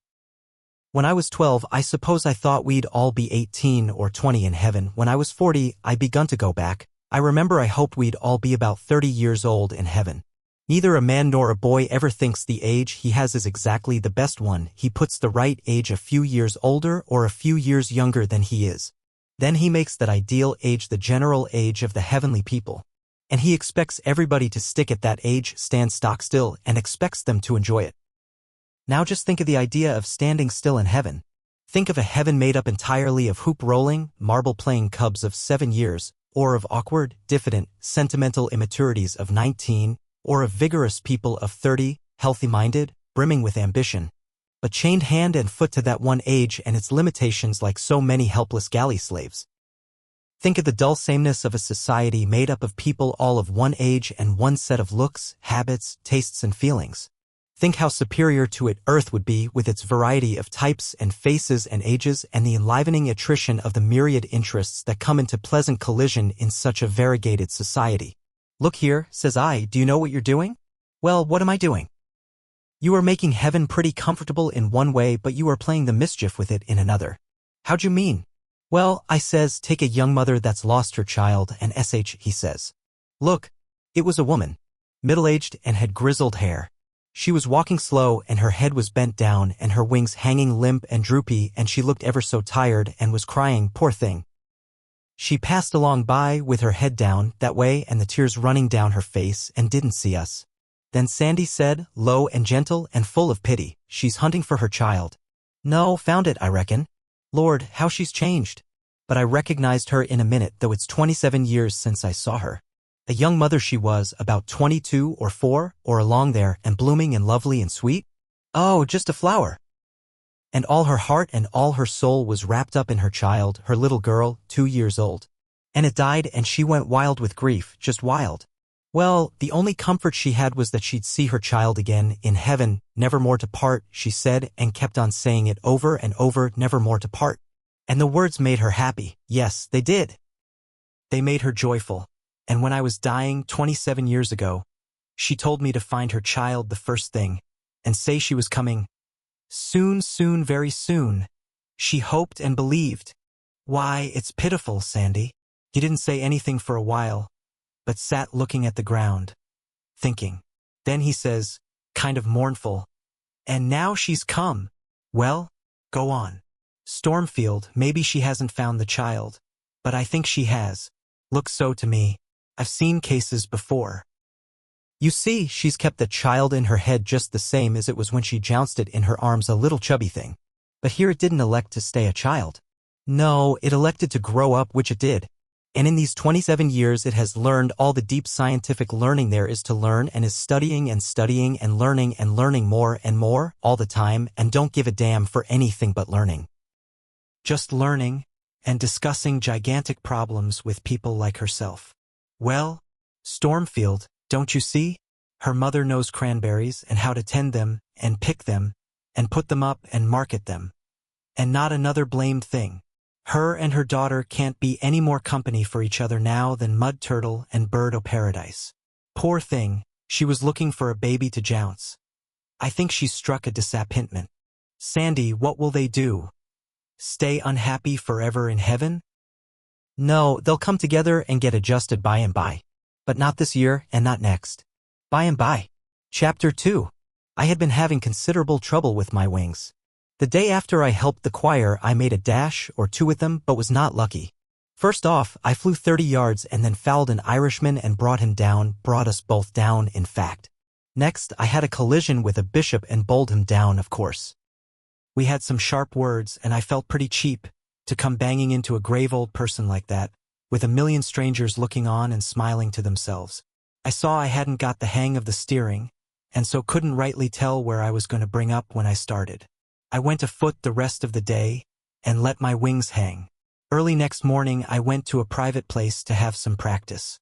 When I was 12, I suppose I thought we'd all be 18 or 20 in heaven. When I was 40, I begun to go back. I remember I hoped we'd all be about 30 years old in heaven. Neither a man nor a boy ever thinks the age he has is exactly the best one. He puts the right age a few years older or a few years younger than he is. Then he makes that ideal age the general age of the heavenly people. And he expects everybody to stick at that age, stand stock still, and expects them to enjoy it. Now just think of the idea of standing still in heaven. Think of a heaven made up entirely of hoop-rolling, marble-playing cubs of 7 years, or of awkward, diffident, sentimental immaturities of 19, or of vigorous people of 30, healthy-minded, brimming with ambition, but chained hand and foot to that one age and its limitations like so many helpless galley slaves. Think of the dull sameness of a society made up of people all of one age and one set of looks, habits, tastes, and feelings. Think how superior to it Earth would be with its variety of types and faces and ages and the enlivening attrition of the myriad interests that come into pleasant collision in such a variegated society. Look here, says I, do you know what you're doing? Well, what am I doing? You are making heaven pretty comfortable in one way, but you are playing the mischief with it in another. How'd you mean? Well, I says, take a young mother that's lost her child, and he says. Look, it was a woman, middle-aged and had grizzled hair. She was walking slow and her head was bent down and her wings hanging limp and droopy and she looked ever so tired and was crying, poor thing. She passed along by with her head down that way and the tears running down her face and didn't see us. Then Sandy said, low and gentle and full of pity, she's hunting for her child. No, found it, I reckon. Lord, how she's changed. But I recognized her in a minute, though it's 27 years since I saw her. A young mother she was, about 22 or 4, or along there, and blooming and lovely and sweet. Oh, just a flower. And all her heart and all her soul was wrapped up in her child, her little girl, 2 years old. And it died and she went wild with grief, just wild. Well, the only comfort she had was that she'd see her child again, in heaven, never more to part, she said, and kept on saying it over and over, never more to part. And the words made her happy, yes, they did. They made her joyful. And when I was dying 27 years ago, she told me to find her child the first thing, and say she was coming. Soon, soon, very soon. She hoped and believed. Why, it's pitiful, Sandy. He didn't say anything for a while, but sat looking at the ground, thinking. Then he says, kind of mournful, and now she's come. Well, go on. Stormfield, maybe she hasn't found the child, but I think she has. Looks so to me. I've seen cases before. You see, she's kept the child in her head just the same as it was when she jounced it in her arms, a little chubby thing. But here it didn't elect to stay a child. No, it elected to grow up, which it did. And in these 27 years it has learned all the deep scientific learning there is to learn and is studying and learning more and more all the time and don't give a damn for anything but learning. Just learning and discussing gigantic problems with people like herself. Well, Stormfield, don't you see? Her mother knows cranberries and how to tend them and pick them and put them up and market them. And not another blamed thing. Her and her daughter can't be any more company for each other now than mud turtle and bird o' paradise. Poor thing, she was looking for a baby to jounce. I think she's struck a disappointment. Sandy, what will they do? Stay unhappy forever in heaven? No, they'll come together and get adjusted by and by. But not this year and not next. By and by. Chapter 2. I had been having considerable trouble with my wings. The day after I helped the choir, I made a dash or two with them, but was not lucky. First off, I flew 30 yards and then fouled an Irishman and brought us both down, in fact. Next, I had a collision with a bishop and bowled him down, of course. We had some sharp words, and I felt pretty cheap to come banging into a grave old person like that, with a million strangers looking on and smiling to themselves. I saw I hadn't got the hang of the steering, and so couldn't rightly tell where I was going to bring up when I started. I went afoot the rest of the day and let my wings hang. Early next morning, I went to a private place to have some practice.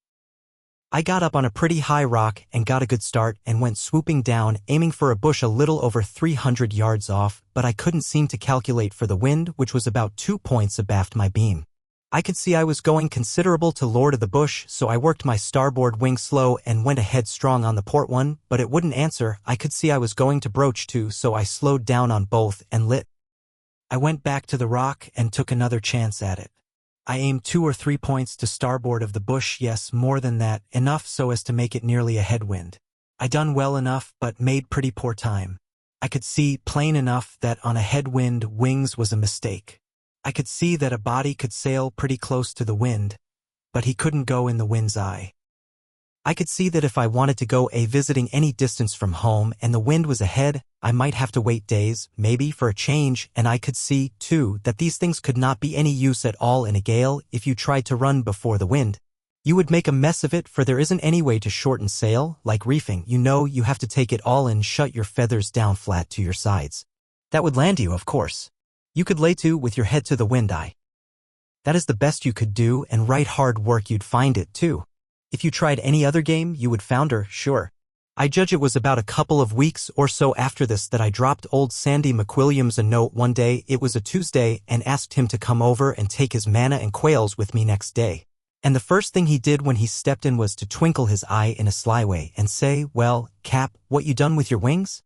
I got up on a pretty high rock and got a good start and went swooping down, aiming for a bush a little over 300 yards off, but I couldn't seem to calculate for the wind, which was about 2 points abaft my beam. I could see I was going considerable to lord of the bush, so I worked my starboard wing slow and went ahead strong on the port one, but it wouldn't answer. I could see I was going to broach to, so I slowed down on both and lit. I went back to the rock and took another chance at it. I aimed 2 or 3 points to starboard of the bush, yes, more than that, enough so as to make it nearly a headwind. I done well enough, but made pretty poor time. I could see plain enough that on a headwind wings was a mistake. I could see that a body could sail pretty close to the wind, but he couldn't go in the wind's eye. I could see that if I wanted to go visiting any distance from home and the wind was ahead, I might have to wait days, maybe, for a change, and I could see, too, that these things could not be any use at all in a gale if you tried to run before the wind. You would make a mess of it, for there isn't any way to shorten sail, like reefing. You know, you have to take it all in, shut your feathers down flat to your sides. That would land you, of course. You could lay to with your head to the wind eye. That is the best you could do, and right hard work you'd find it, too. If you tried any other game, you would founder, sure. I judge it was about a couple of weeks or so after this that I dropped old Sandy McWilliams a note one day. It was a Tuesday, and asked him to come over and take his manna and quails with me next day. And the first thing he did when he stepped in was to twinkle his eye in a sly way and say, "Well, Cap, what you done with your wings?"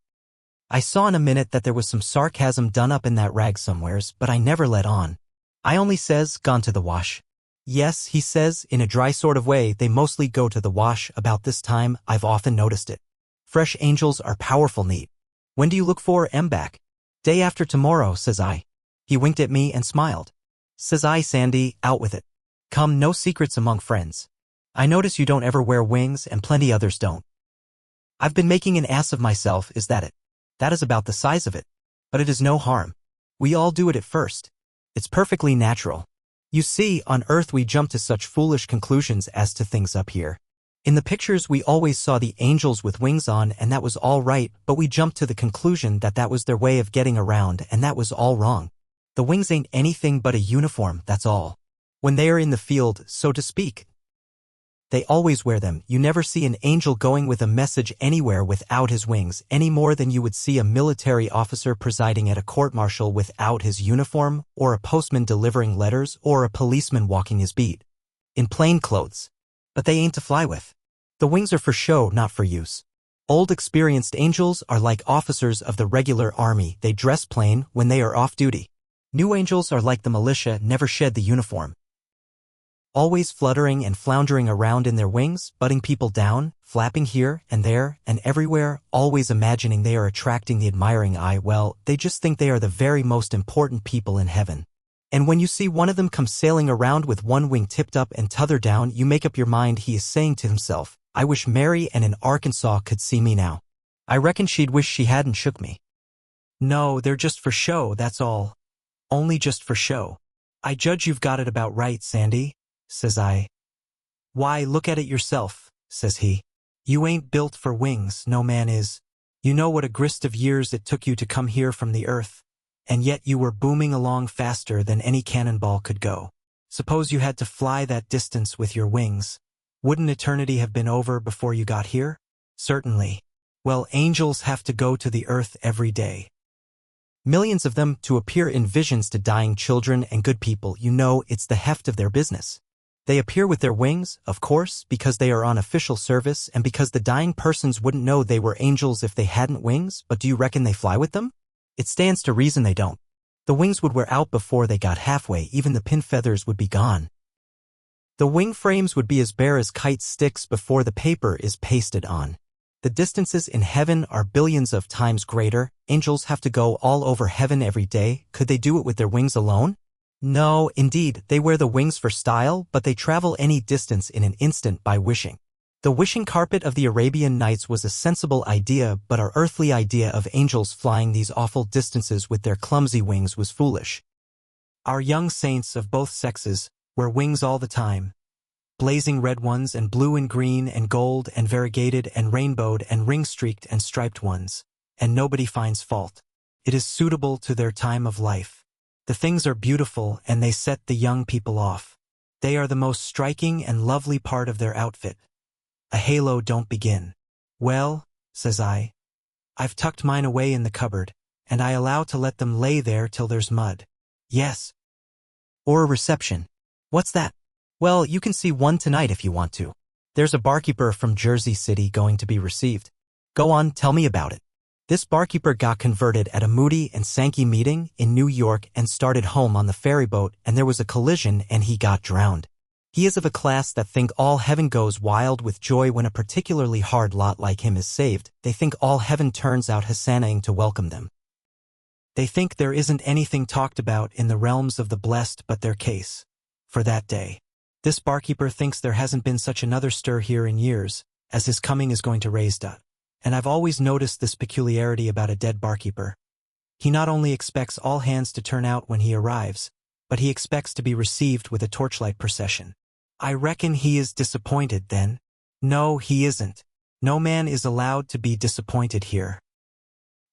I saw in a minute that there was some sarcasm done up in that rag somewheres, but I never let on. I only says, "Gone to the wash." Yes, he says, in a dry sort of way, they mostly go to the wash about this time. I've often noticed it. Fresh angels are powerful neat. When do you look for 'em back? Day after tomorrow, says I. He winked at me and smiled. Says I, Sandy, out with it. Come, no secrets among friends. I notice you don't ever wear wings and plenty others don't. I've been making an ass of myself, is that it? That is about the size of it. But it is no harm. We all do it at first. It's perfectly natural. You see, on Earth we jump to such foolish conclusions as to things up here. In the pictures we always saw the angels with wings on, and that was all right, but we jumped to the conclusion that that was their way of getting around, and that was all wrong. The wings ain't anything but a uniform, that's all. When they are in the field, so to speak, they always wear them. You never see an angel going with a message anywhere without his wings, any more than you would see a military officer presiding at a court-martial without his uniform, or a postman delivering letters, or a policeman walking his beat. In plain clothes. But they ain't to fly with. The wings are for show, not for use. Old experienced angels are like officers of the regular army. They dress plain when they are off duty. New angels are like the militia, never shed the uniform. Always fluttering and floundering around in their wings, butting people down, flapping here and there and everywhere, always imagining they are attracting the admiring eye. Well, they just think they are the very most important people in heaven. And when you see one of them come sailing around with one wing tipped up and t'other down, you make up your mind he is saying to himself, "I wish Mary and in Arkansas could see me now. I reckon she'd wish she hadn't shook me." No, they're just for show, that's all. Only just for show. I judge you've got it about right, Sandy. says I. Why, look at it yourself, says he. You ain't built for wings, no man is. You know what a grist of years it took you to come here from the earth, and yet you were booming along faster than any cannonball could go. Suppose you had to fly that distance with your wings. Wouldn't eternity have been over before you got here? Certainly. Well, angels have to go to the earth every day. Millions of them to appear in visions to dying children and good people. You know, it's the heft of their business. They appear with their wings, of course, because they are on official service and because the dying persons wouldn't know they were angels if they hadn't wings, but do you reckon they fly with them? It stands to reason they don't. The wings would wear out before they got halfway, even the pin feathers would be gone. The wing frames would be as bare as kite sticks before the paper is pasted on. The distances in heaven are billions of times greater. Angels have to go all over heaven every day. Could they do it with their wings alone? No, indeed, they wear the wings for style, but they travel any distance in an instant by wishing. The wishing carpet of the Arabian Nights was a sensible idea, but our earthly idea of angels flying these awful distances with their clumsy wings was foolish. Our young saints of both sexes wear wings all the time. Blazing red ones and blue and green and gold and variegated and rainbowed and ring-streaked and striped ones. And nobody finds fault. It is suitable to their time of life. The things are beautiful and they set the young people off. They are the most striking and lovely part of their outfit. A halo don't begin. Well, says I. I've tucked mine away in the cupboard, and I allow to let them lay there till there's mud. Yes. Or a reception. What's that? Well, you can see one tonight if you want to. There's a barkeeper from Jersey City going to be received. Go on, tell me about it. This barkeeper got converted at a Moody and Sankey meeting in New York and started home on the ferry boat, and there was a collision and he got drowned. He is of a class that think all heaven goes wild with joy when a particularly hard lot like him is saved. They think all heaven turns out hosannaing to welcome them. They think there isn't anything talked about in the realms of the blessed but their case. For that day. This barkeeper thinks there hasn't been such another stir here in years, as his coming is going to raise dust. And I've always noticed this peculiarity about a dead barkeeper. He not only expects all hands to turn out when he arrives, but he expects to be received with a torchlight procession. I reckon he is disappointed then. No, he isn't. No man is allowed to be disappointed here.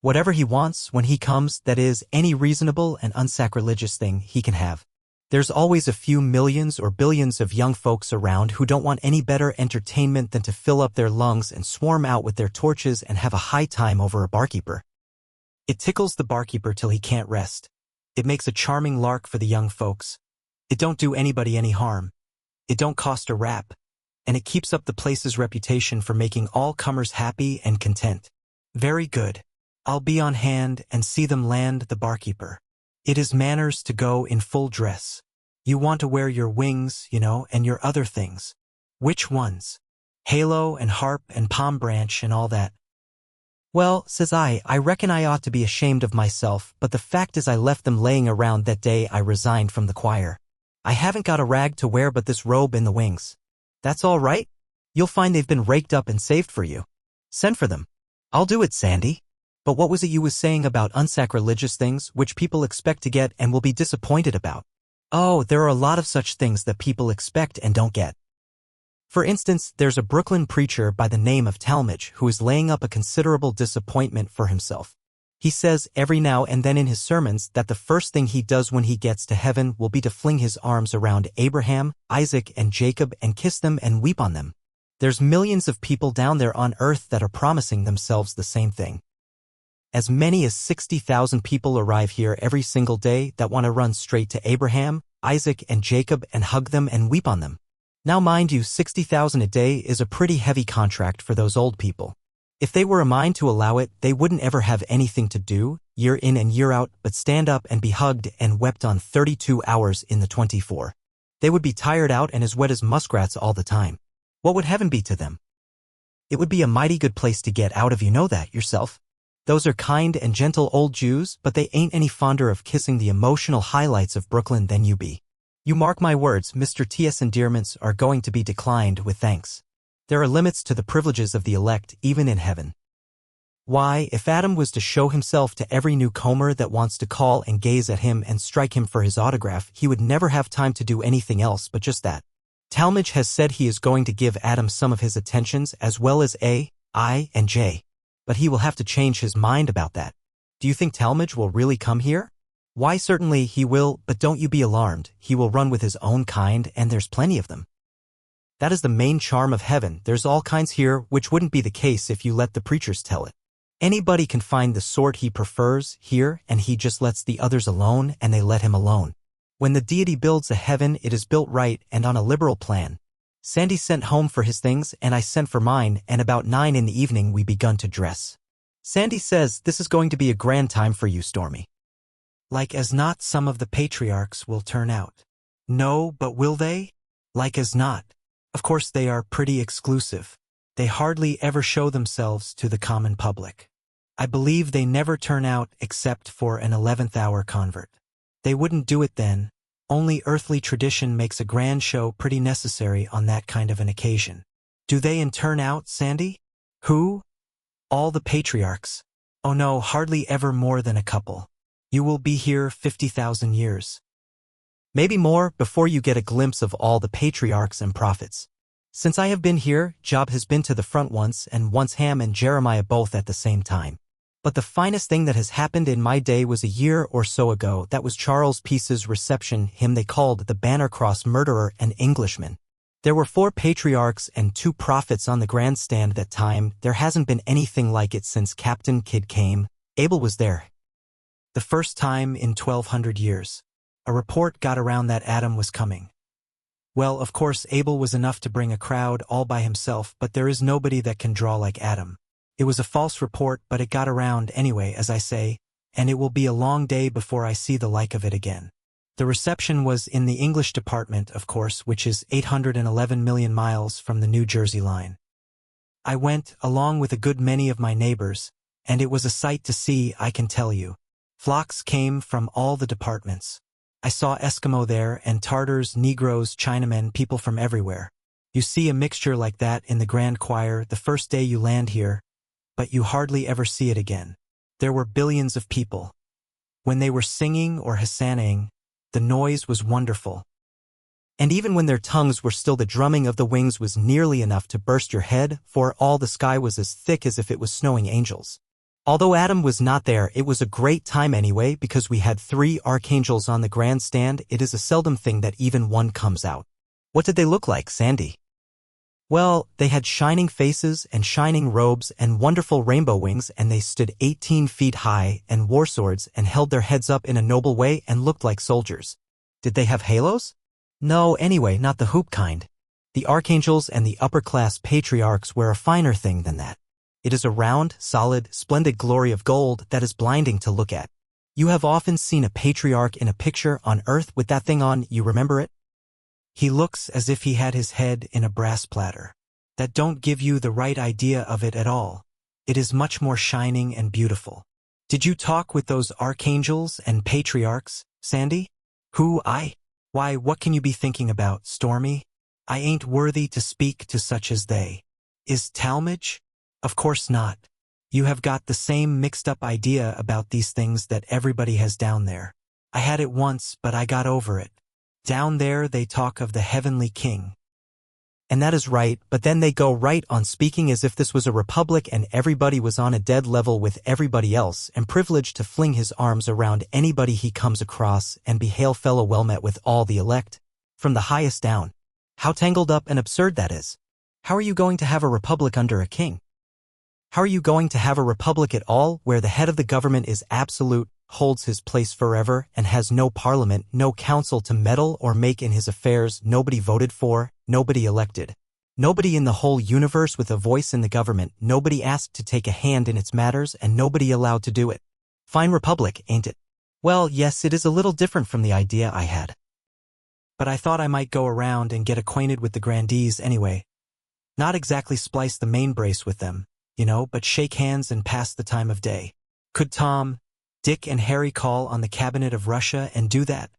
Whatever he wants when he comes, that is, any reasonable and unsacrilegious thing he can have. There's always a few millions or billions of young folks around who don't want any better entertainment than to fill up their lungs and swarm out with their torches and have a high time over a barkeeper. It tickles the barkeeper till he can't rest. It makes a charming lark for the young folks. It don't do anybody any harm. It don't cost a rap. And it keeps up the place's reputation for making all comers happy and content. Very good. I'll be on hand and see them land the barkeeper. It is manners to go in full dress. You want to wear your wings, you know, and your other things. Which ones? Halo and harp and palm branch and all that. Well, says I reckon I ought to be ashamed of myself, but the fact is I left them laying around that day I resigned from the choir. I haven't got a rag to wear but this robe and the wings. That's all right? You'll find they've been raked up and saved for you. Send for them. I'll do it, Sandy. But what was it you was saying about unsacrilegious things which people expect to get and will be disappointed about? Oh, there are a lot of such things that people expect and don't get. For instance, there's a Brooklyn preacher by the name of Talmage who is laying up a considerable disappointment for himself. He says every now and then in his sermons that the first thing he does when he gets to heaven will be to fling his arms around Abraham, Isaac, and Jacob and kiss them and weep on them. There's millions of people down there on earth that are promising themselves the same thing. As many as 60,000 people arrive here every single day that want to run straight to Abraham, Isaac, and Jacob and hug them and weep on them. Now mind you, 60,000 a day is a pretty heavy contract for those old people. If they were a mind to allow it, they wouldn't ever have anything to do, year in and year out, but stand up and be hugged and wept on 32 hours in the 24. They would be tired out and as wet as muskrats all the time. What would heaven be to them? It would be a mighty good place to get out of, you know that yourself. Those are kind and gentle old Jews, but they ain't any fonder of kissing the emotional highlights of Brooklyn than you be. You mark my words, Mr. T.S. endearments are going to be declined with thanks. There are limits to the privileges of the elect, even in heaven. Why, if Adam was to show himself to every newcomer that wants to call and gaze at him and strike him for his autograph, he would never have time to do anything else but just that. Talmage has said he is going to give Adam some of his attentions as well as A, I, and J. But he will have to change his mind about that. Do you think Talmage will really come here? Why, certainly he will, but don't you be alarmed. He will run with his own kind, and there's plenty of them. That is the main charm of heaven. There's all kinds here, which wouldn't be the case if you let the preachers tell it. Anybody can find the sort he prefers here, and he just lets the others alone, and they let him alone. When the deity builds a heaven, it is built right and on a liberal plan. Sandy sent home for his things, and I sent for mine, and about 9 in the evening we begun to dress. Sandy says this is going to be a grand time for you, Stormy. Like as not, some of the patriarchs will turn out. No, but will they? Like as not. Of course they are pretty exclusive. They hardly ever show themselves to the common public. I believe they never turn out except for an 11th-hour convert. They wouldn't do it then. Only earthly tradition makes a grand show pretty necessary on that kind of an occasion. Do they in turn out, Sandy? Who? All the patriarchs. Oh no, hardly ever more than a couple. You will be here 50,000 years. Maybe more before you get a glimpse of all the patriarchs and prophets. Since I have been here, Job has been to the front once, and once Ham and Jeremiah both at the same time. But the finest thing that has happened in my day was a year or so ago. That was Charles Peace's reception, him they called the Banner-Cross Murderer, an Englishman. There were 4 patriarchs and 2 prophets on the grandstand that time. There hasn't been anything like it since Captain Kidd came. Abel was there. The first time in 1200 years. A report got around that Adam was coming. Well, of course, Abel was enough to bring a crowd all by himself, but there is nobody that can draw like Adam. It was a false report, but it got around anyway, as I say, and it will be a long day before I see the like of it again. The reception was in the English department, of course, which is 811 million miles from the New Jersey line. I went, along with a good many of my neighbors, and it was a sight to see, I can tell you. Flocks came from all the departments. I saw Eskimo there, and Tartars, Negroes, Chinamen, people from everywhere. You see a mixture like that in the grand choir the first day you land here, but you hardly ever see it again. There were billions of people. When they were singing or hosannaing, the noise was wonderful. And even when their tongues were still, the drumming of the wings was nearly enough to burst your head, for all the sky was as thick as if it was snowing angels. Although Adam was not there, it was a great time anyway, because we had 3 archangels on the grandstand. It is a seldom thing that even one comes out. What did they look like, Sandy? Well, they had shining faces and shining robes and wonderful rainbow wings, and they stood 18 feet high and wore swords and held their heads up in a noble way and looked like soldiers. Did they have halos? No, anyway, not the hoop kind. The archangels and the upper-class patriarchs wear a finer thing than that. It is a round, solid, splendid glory of gold that is blinding to look at. You have often seen a patriarch in a picture on earth with that thing on, you remember it? He looks as if he had his head in a brass platter. That don't give you the right idea of it at all. It is much more shining and beautiful. Did you talk with those archangels and patriarchs, Sandy? Who, I? Why, what can you be thinking about, Stormy? I ain't worthy to speak to such as they. Is Talmage? Of course not. You have got the same mixed-up idea about these things that everybody has down there. I had it once, but I got over it. Down there they talk of the heavenly king. And that is right, but then they go right on speaking as if this was a republic and everybody was on a dead level with everybody else and privileged to fling his arms around anybody he comes across and be hail fellow well met with all the elect, from the highest down. How tangled up and absurd that is. How are you going to have a republic under a king? How are you going to have a republic at all where the head of the government is absolute, holds his place forever, and has no parliament, no council to meddle or make in his affairs, nobody voted for, nobody elected, nobody in the whole universe with a voice in the government, nobody asked to take a hand in its matters, and nobody allowed to do it? Fine republic, ain't it? Well, yes, it is a little different from the idea I had. But I thought I might go around and get acquainted with the grandees anyway. Not exactly splice the main brace with them, you know, but shake hands and pass the time of day. Could Tom, Dick, and Harry call on the cabinet of Russia and do that?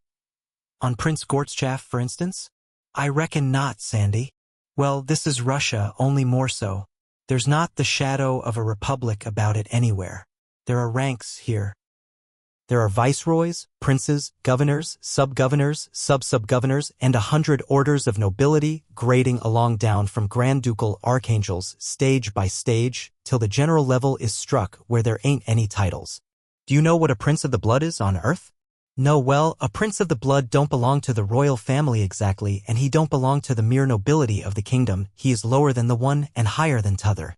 On Prince Gorbachev, for instance? I reckon not, Sandy. Well, this is Russia, only more so. There's not the shadow of a republic about it anywhere. There are ranks here. There are viceroys, princes, governors, sub-governors, sub-sub-governors, and 100 orders of nobility, grading along down from grand ducal archangels, stage by stage, till the general level is struck where there ain't any titles. Do you know what a prince of the blood is on earth? No, well, a prince of the blood don't belong to the royal family exactly, and he don't belong to the mere nobility of the kingdom. He is lower than the one and higher than t'other.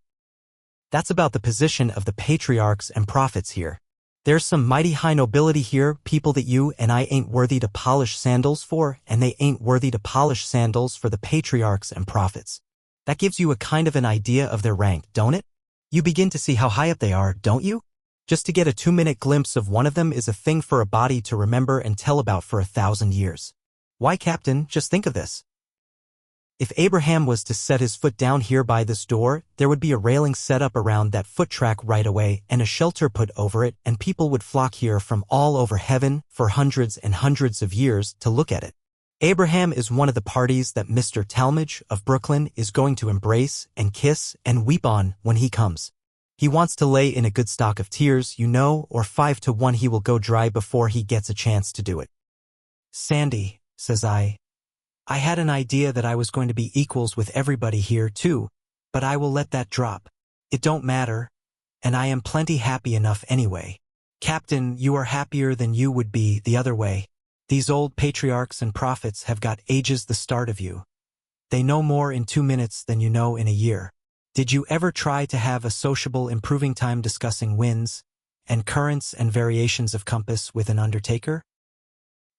That's about the position of the patriarchs and prophets here. There's some mighty high nobility here, people that you and I ain't worthy to polish sandals for, and they ain't worthy to polish sandals for the patriarchs and prophets. That gives you a kind of an idea of their rank, don't it? You begin to see how high up they are, don't you? Just to get a 2-minute glimpse of one of them is a thing for a body to remember and tell about for 1,000 years. Why, Captain, just think of this. If Abraham was to set his foot down here by this door, there would be a railing set up around that foot track right away and a shelter put over it, and people would flock here from all over heaven for hundreds and hundreds of years to look at it. Abraham is one of the parties that Mr. Talmage of Brooklyn is going to embrace and kiss and weep on when he comes. He wants to lay in a good stock of tears, you know, or 5 to 1 he will go dry before he gets a chance to do it. Sandy, says I had an idea that I was going to be equals with everybody here too, but I will let that drop. It don't matter, and I am plenty happy enough anyway. Captain, you are happier than you would be the other way. These old patriarchs and prophets have got ages the start of you. They know more in 2 minutes than you know in a year. Did you ever try to have a sociable improving time discussing winds and currents and variations of compass with an undertaker?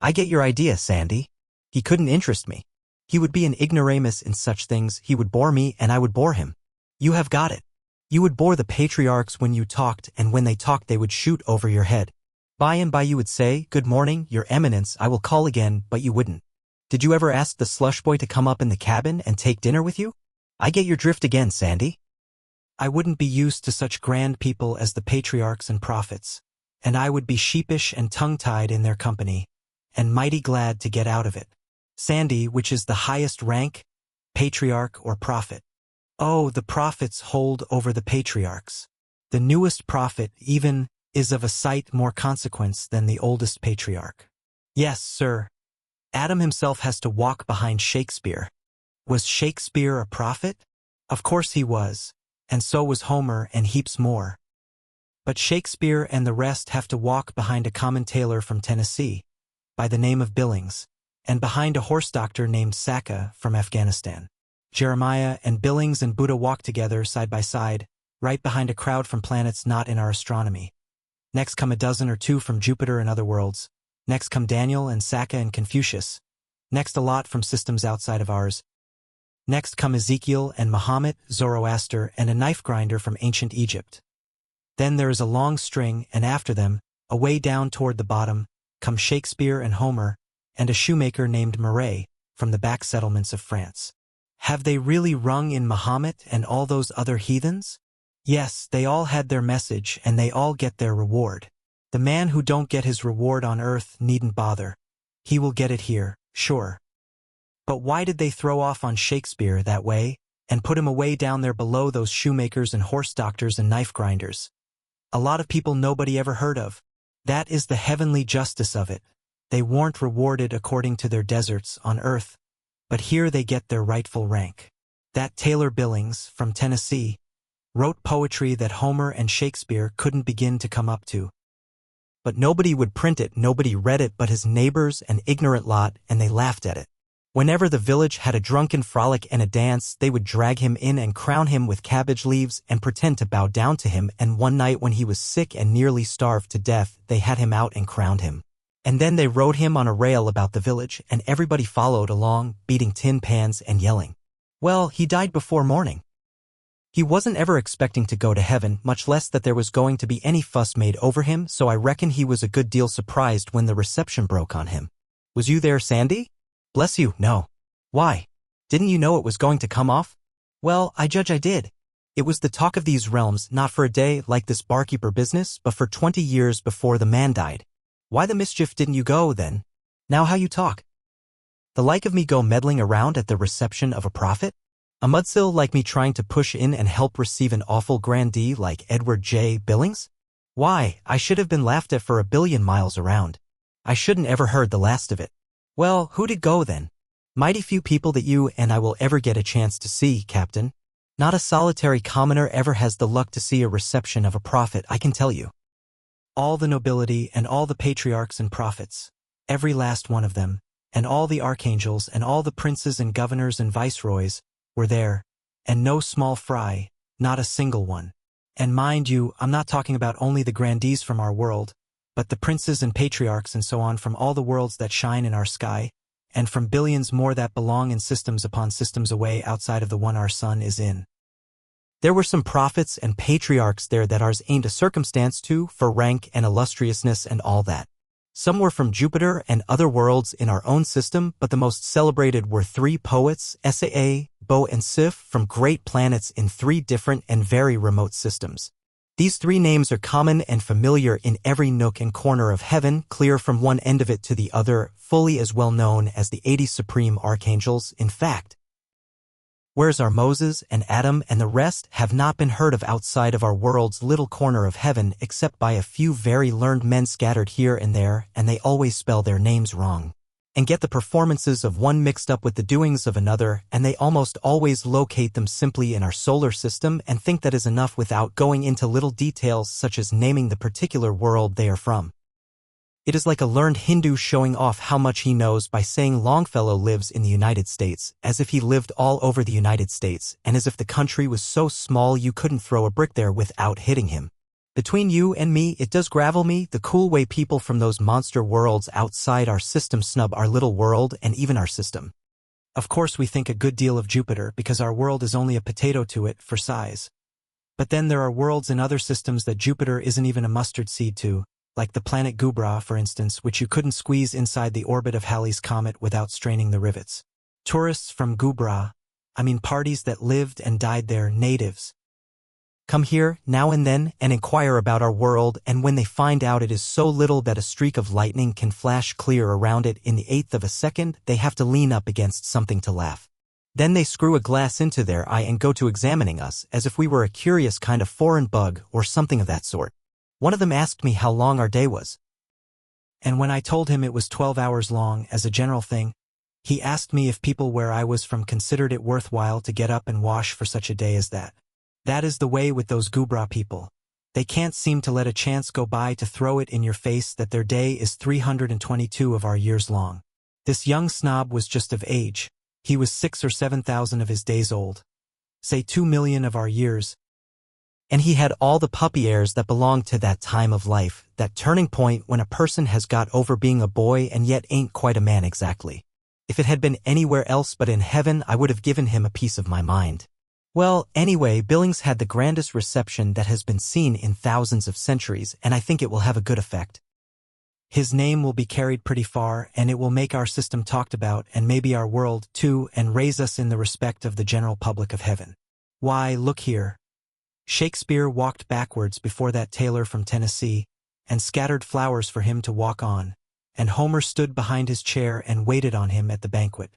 I get your idea, Sandy. He couldn't interest me. He would be an ignoramus in such things. He would bore me and I would bore him. You have got it. You would bore the patriarchs when you talked, and when they talked they would shoot over your head. By and by you would say, "Good morning, Your Eminence, I will call again," but you wouldn't. Did you ever ask the slush boy to come up in the cabin and take dinner with you? I get your drift again, Sandy. I wouldn't be used to such grand people as the patriarchs and prophets, and I would be sheepish and tongue-tied in their company, and mighty glad to get out of it. Sandy, which is the highest rank, patriarch or prophet? Oh, the prophets hold over the patriarchs. The newest prophet, even, is of a sight more consequence than the oldest patriarch. Yes, sir. Adam himself has to walk behind Shakespeare. Was Shakespeare a prophet? Of course he was, and so was Homer and heaps more. But Shakespeare and the rest have to walk behind a common tailor from Tennessee, by the name of Billings, and behind a horse doctor named Saka from Afghanistan. Jeremiah and Billings and Buddha walk together side by side, right behind a crowd from planets not in our astronomy. Next come a dozen or two from Jupiter and other worlds. Next come Daniel and Saka and Confucius. Next a lot from systems outside of ours. Next come Ezekiel and Muhammad, Zoroaster, and a knife grinder from ancient Egypt. Then there is a long string, and after them, away down toward the bottom, come Shakespeare and Homer, and a shoemaker named Marais, from the back settlements of France. Have they really rung in Muhammad and all those other heathens? Yes, they all had their message, and they all get their reward. The man who don't get his reward on earth needn't bother. He will get it here, sure. But why did they throw off on Shakespeare that way, and put him away down there below those shoemakers and horse doctors and knife grinders? A lot of people nobody ever heard of. That is the heavenly justice of it. They weren't rewarded according to their deserts on earth, but here they get their rightful rank. That Taylor Billings, from Tennessee, wrote poetry that Homer and Shakespeare couldn't begin to come up to. But nobody would print it, nobody read it but his neighbors, an ignorant lot, and they laughed at it. Whenever the village had a drunken frolic and a dance, they would drag him in and crown him with cabbage leaves and pretend to bow down to him, and one night when he was sick and nearly starved to death, they had him out and crowned him. And then they rode him on a rail about the village, and everybody followed along, beating tin pans and yelling. Well, he died before morning. He wasn't ever expecting to go to heaven, much less that there was going to be any fuss made over him, so I reckon he was a good deal surprised when the reception broke on him. Was you there, Sandy? Bless you, no. Why? Didn't you know it was going to come off? Well, I judge I did. It was the talk of these realms, not for a day like this barkeeper business, but for 20 years before the man died. Why the mischief didn't you go, then? Now how you talk. The like of me go meddling around at the reception of a prophet? A mudsill like me trying to push in and help receive an awful grandee like Edward J. Billings? Why, I should have been laughed at for 1 billion miles around. I shouldn't ever heard the last of it. Well, who did go then? Mighty few people that you and I will ever get a chance to see, Captain. Not a solitary commoner ever has the luck to see a reception of a prophet, I can tell you. All the nobility and all the patriarchs and prophets, every last one of them, and all the archangels and all the princes and governors and viceroys, were there, and no small fry, not a single one. And mind you, I'm not talking about only the grandees from our world, but the princes and patriarchs and so on from all the worlds that shine in our sky, and from billions more that belong in systems upon systems away outside of the one our sun is in. There were some prophets and patriarchs there that ours ain't a circumstance to for rank and illustriousness and all that. Some were from Jupiter and other worlds in our own system, but the most celebrated were 3 poets, Saa, Bo and Sif, from great planets in 3 different and very remote systems. These 3 names are common and familiar in every nook and corner of heaven, clear from one end of it to the other, fully as well known as the 80 supreme archangels, in fact. Whereas our Moses and Adam and the rest have not been heard of outside of our world's little corner of heaven except by a few very learned men scattered here and there, and they always spell their names wrong, and get the performances of one mixed up with the doings of another, and they almost always locate them simply in our solar system and think that is enough without going into little details such as naming the particular world they are from. It is like a learned Hindu showing off how much he knows by saying Longfellow lives in the United States, as if he lived all over the United States, and as if the country was so small you couldn't throw a brick there without hitting him. Between you and me, it does gravel me the cool way people from those monster worlds outside our system snub our little world and even our system. Of course we think a good deal of Jupiter because our world is only a potato to it for size. But then there are worlds in other systems that Jupiter isn't even a mustard seed to, like the planet Gubra, for instance, which you couldn't squeeze inside the orbit of Halley's Comet without straining the rivets. Tourists from Gubra, parties that lived and died there, natives, come here now and then and inquire about our world, and when they find out it is so little that a streak of lightning can flash clear around it in the 1/8 of a second, they have to lean up against something to laugh. Then they screw a glass into their eye and go to examining us as if we were a curious kind of foreign bug or something of that sort. One of them asked me how long our day was. And when I told him it was 12 hours long as a general thing, he asked me if people where I was from considered it worthwhile to get up and wash for such a day as that. That is the way with those Gubra people. They can't seem to let a chance go by to throw it in your face that their day is 322 of our years long. This young snob was just of age. He was 6 or 7,000 of his days old. Say 2 million of our years. And he had all the puppy airs that belong to that time of life, that turning point when a person has got over being a boy and yet ain't quite a man exactly. If it had been anywhere else but in heaven, I would have given him a piece of my mind. Well, anyway, Billings had the grandest reception that has been seen in thousands of centuries, and I think it will have a good effect. His name will be carried pretty far, and it will make our system talked about, and maybe our world, too, and raise us in the respect of the general public of heaven. Why, look here. Shakespeare walked backwards before that tailor from Tennessee, and scattered flowers for him to walk on, and Homer stood behind his chair and waited on him at the banquet.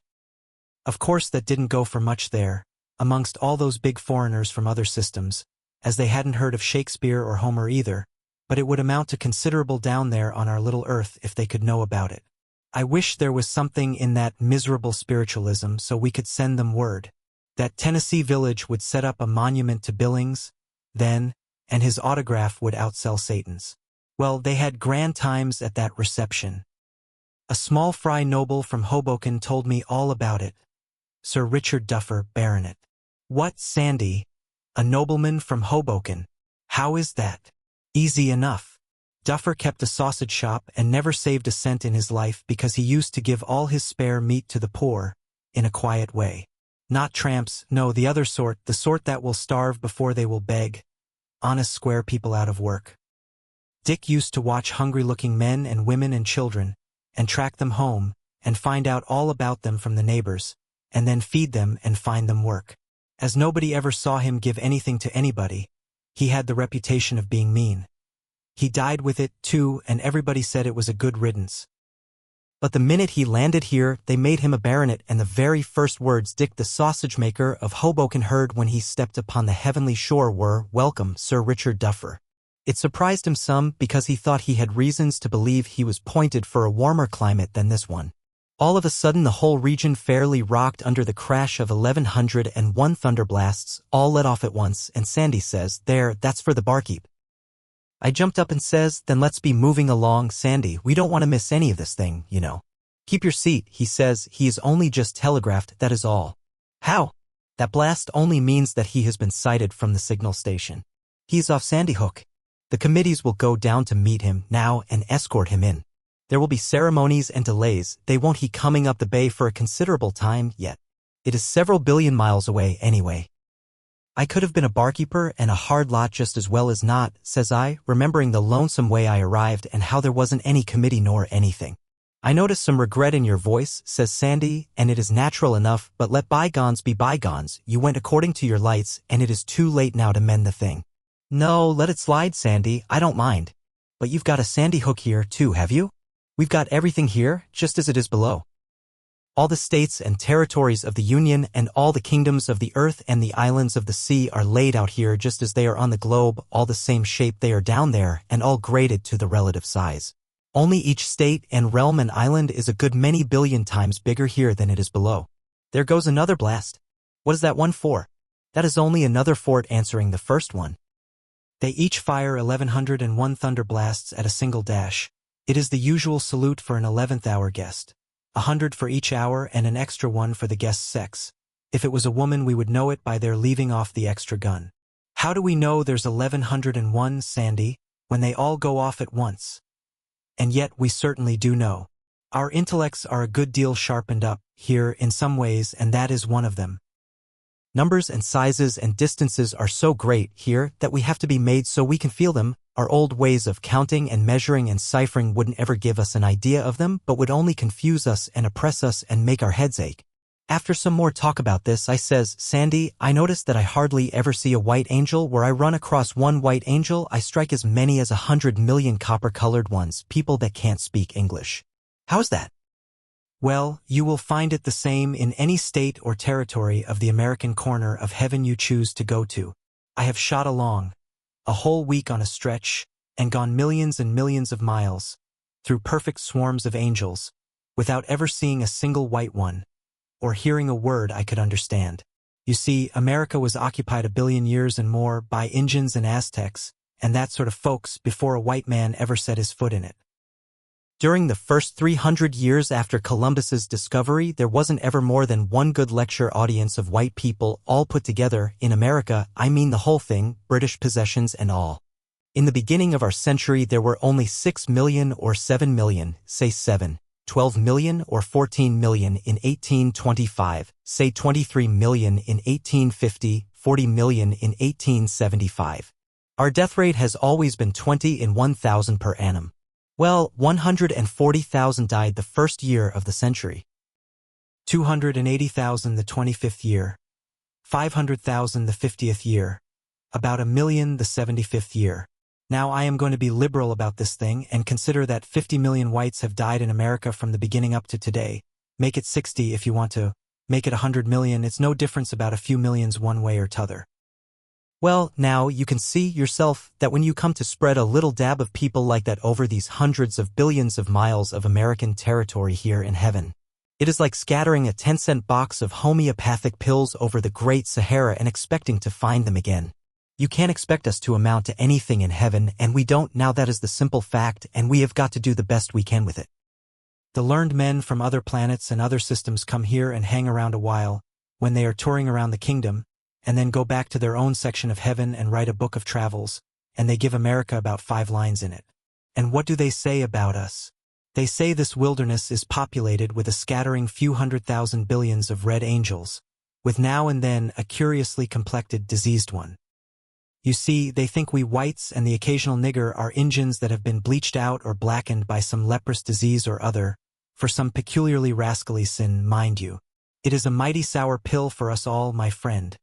Of course that didn't go for much there, amongst all those big foreigners from other systems, as they hadn't heard of Shakespeare or Homer either, but it would amount to considerable down there on our little earth if they could know about it. I wish there was something in that miserable spiritualism so we could send them word. That Tennessee village would set up a monument to Billings, then, and his autograph would outsell Satan's. Well, they had grand times at that reception. A small fry noble from Hoboken told me all about it. Sir Richard Duffer, Baronet. What, Sandy? A nobleman from Hoboken? How is that? Easy enough. Duffer kept a sausage shop and never saved a cent in his life because he used to give all his spare meat to the poor, in a quiet way. Not tramps, no, the other sort, the sort that will starve before they will beg. Honest square people out of work. Dick used to watch hungry-looking men and women and children, and track them home, and find out all about them from the neighbors, and then feed them and find them work. As nobody ever saw him give anything to anybody, he had the reputation of being mean. He died with it, too, and everybody said it was a good riddance. But the minute he landed here, they made him a baronet, and the very first words Dick the sausage-maker of Hoboken heard when he stepped upon the heavenly shore were, "Welcome, Sir Richard Duffer." It surprised him some because he thought he had reasons to believe he was pointed for a warmer climate than this one. All of a sudden the whole region fairly rocked under the crash of 1101 thunderblasts, all let off at once, and Sandy says, "There, that's for the barkeep." I jumped up and says, "Then let's be moving along, Sandy, we don't want to miss any of this thing, you know." "Keep your seat," he says, "he is only just telegraphed, that is all." "How?" "That blast only means that he has been sighted from the signal station. He is off Sandy Hook. The committees will go down to meet him now and escort him in. There will be ceremonies and delays, they won't he coming up the bay for a considerable time yet. It is several billion miles away anyway." "I could have been a barkeeper and a hard lot just as well as not," says I, remembering the lonesome way I arrived and how there wasn't any committee nor anything. "I notice some regret in your voice," says Sandy, "and it is natural enough, but let bygones be bygones. You went according to your lights, and it is too late now to mend the thing." "No, let it slide, Sandy, I don't mind. But you've got a Sandy Hook here, too, have you?" "We've got everything here, just as it is below. All the states and territories of the Union and all the kingdoms of the earth and the islands of the sea are laid out here just as they are on the globe, all the same shape they are down there, and all graded to the relative size. Only each state and realm and island is a good many billion times bigger here than it is below." There goes another blast. "What is that one for?" "That is only another fort answering the first one. They each fire 1101 thunder blasts at a single dash. It is the usual salute for an 11th hour guest. 100 for each hour and an extra one for the guest's sex. If it was a woman we would know it by their leaving off the extra gun." "How do we know there's 1101, Sandy, when they all go off at once?" "And yet we certainly do know. Our intellects are a good deal sharpened up here in some ways, and that is one of them. Numbers and sizes and distances are so great here that we have to be made so we can feel them. Our old ways of counting and measuring and ciphering wouldn't ever give us an idea of them, but would only confuse us and oppress us and make our heads ache." After some more talk about this, I says, "Sandy, I notice that I hardly ever see a white angel. Where I run across one white angel, I strike as many as 100 million copper-colored ones, people that can't speak English. How's that?" "Well, you will find it the same in any state or territory of the American corner of heaven you choose to go to. I have shot along, a whole week on a stretch, and gone millions and millions of miles, through perfect swarms of angels, without ever seeing a single white one, or hearing a word I could understand. You see, America was occupied 1 billion years and more by Injuns and Aztecs, and that sort of folks before a white man ever set his foot in it. During the first 300 years after Columbus's discovery, there wasn't ever more than one good lecture audience of white people all put together in America. I mean the whole thing, British possessions and all. In the beginning of our century, there were only 6 million or 7 million, say 7, 12 million or 14 million in 1825, say 23 million in 1850, 40 million in 1875. Our death rate has always been 20 in 1,000 per annum. Well, 140,000 died the first year of the century. 280,000 the 25th year. 500,000 the 50th year. About 1 million the 75th year. Now I am going to be liberal about this thing and consider that 50 million whites have died in America from the beginning up to today. Make it 60 if you want to. Make it 100 million, it's no difference about a few millions one way or t'other. Well, now you can see yourself that when you come to spread a little dab of people like that over these hundreds of billions of miles of American territory here in heaven, it is like scattering a 10-cent box of homeopathic pills over the Great Sahara and expecting to find them again. You can't expect us to amount to anything in heaven, and we don't now. That is the simple fact, and we have got to do the best we can with it. The learned men from other planets and other systems come here and hang around a while, when they are touring around the kingdom, and then go back to their own section of heaven and write a book of travels, and they give America about 5 lines in it. And what do they say about us? They say this wilderness is populated with a scattering few 100,000 billions of red angels, with now and then a curiously complected diseased one. You see, they think we whites and the occasional nigger are Injuns that have been bleached out or blackened by some leprous disease or other, for some peculiarly rascally sin, mind you. It is a mighty sour pill for us all, my friend.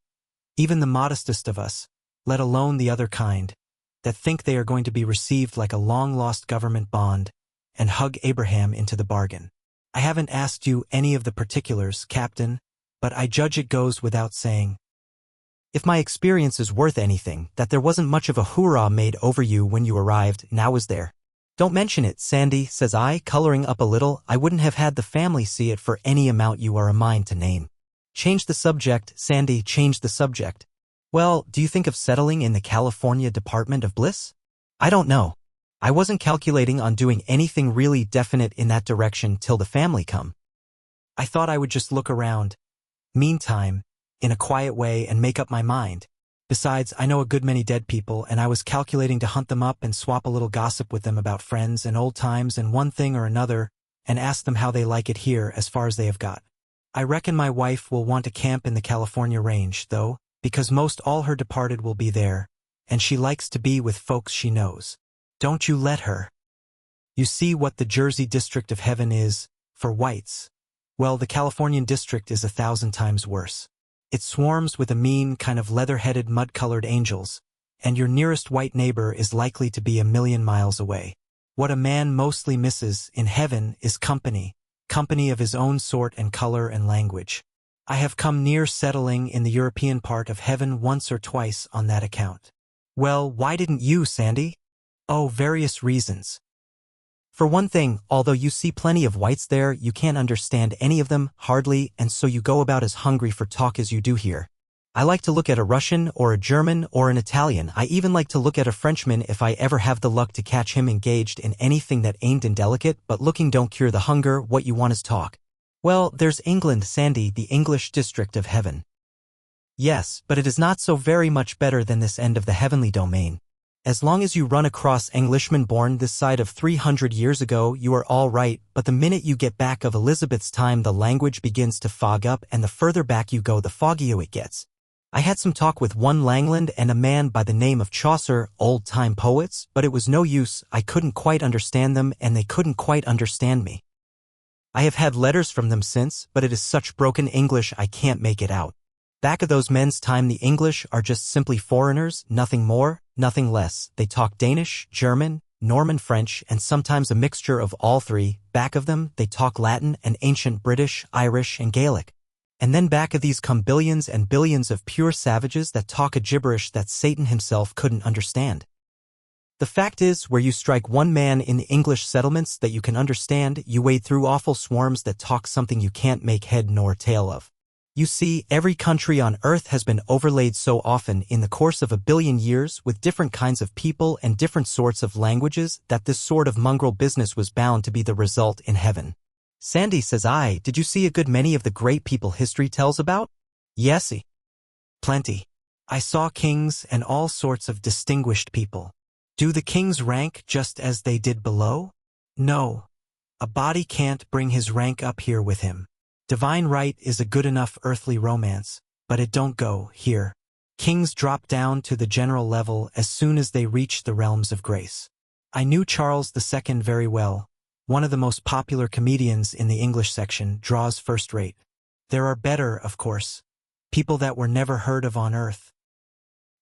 Even the modestest of us, let alone the other kind, that think they are going to be received like a long-lost government bond, and hug Abraham into the bargain. I haven't asked you any of the particulars, Captain, but I judge it goes without saying. If my experience is worth anything, that there wasn't much of a hoorah made over you when you arrived, now is there? Don't mention it, Sandy, says I, coloring up a little. I wouldn't have had the family see it for any amount you are a mind to name. Change the subject, Sandy, change the subject. Well, do you think of settling in the California Department of Bliss? I don't know. I wasn't calculating on doing anything really definite in that direction till the family come. I thought I would just look around. Meantime, in a quiet way and make up my mind. Besides, I know a good many dead people, and I was calculating to hunt them up and swap a little gossip with them about friends and old times and one thing or another, and ask them how they like it here as far as they have got. I reckon my wife will want to camp in the California range, though, because most all her departed will be there, and she likes to be with folks she knows. Don't you let her. You see what the Jersey district of heaven is, for whites. Well, the Californian district is 1,000 times worse. It swarms with a mean kind of leather-headed mud-colored angels, and your nearest white neighbor is likely to be 1,000,000 miles away. What a man mostly misses in heaven is company of his own sort and color and language. I have come near settling in the European part of heaven once or twice on that account. Well, why didn't you, Sandy? Oh, various reasons. For one thing, although you see plenty of whites there, you can't understand any of them, hardly, and so you go about as hungry for talk as you do here. I like to look at a Russian or a German or an Italian. I even like to look at a Frenchman if I ever have the luck to catch him engaged in anything that ain't indelicate, but looking don't cure the hunger. What you want is talk. Well, there's England, Sandy, the English district of heaven. Yes, but it is not so very much better than this end of the heavenly domain. As long as you run across Englishmen born this side of 300 years ago, you are all right, but the minute you get back of Elizabeth's time, the language begins to fog up, and the further back you go, the foggier it gets. I had some talk with one Langland and a man by the name of Chaucer, old-time poets, but it was no use. I couldn't quite understand them, and they couldn't quite understand me. I have had letters from them since, but it is such broken English I can't make it out. Back of those men's time, the English are just simply foreigners, nothing more, nothing less. They talk Danish, German, Norman French, and sometimes a mixture of all three. Back of them, they talk Latin and ancient British, Irish, and Gaelic. And then back of these come billions and billions of pure savages that talk a gibberish that Satan himself couldn't understand. The fact is, where you strike one man in the English settlements that you can understand, you wade through awful swarms that talk something you can't make head nor tail of. You see, every country on earth has been overlaid so often in the course of 1 billion years with different kinds of people and different sorts of languages that this sort of mongrel business was bound to be the result in heaven. Sandy, says I, did you see a good many of the great people history tells about? Yesy. Plenty. I saw kings and all sorts of distinguished people. Do the kings rank just as they did below? No. A body can't bring his rank up here with him. Divine right is a good enough earthly romance, but it don't go here. Kings drop down to the general level as soon as they reach the realms of grace. I knew Charles II very well. One of the most popular comedians in the English section, draws first rate. There are better, of course. People that were never heard of on earth.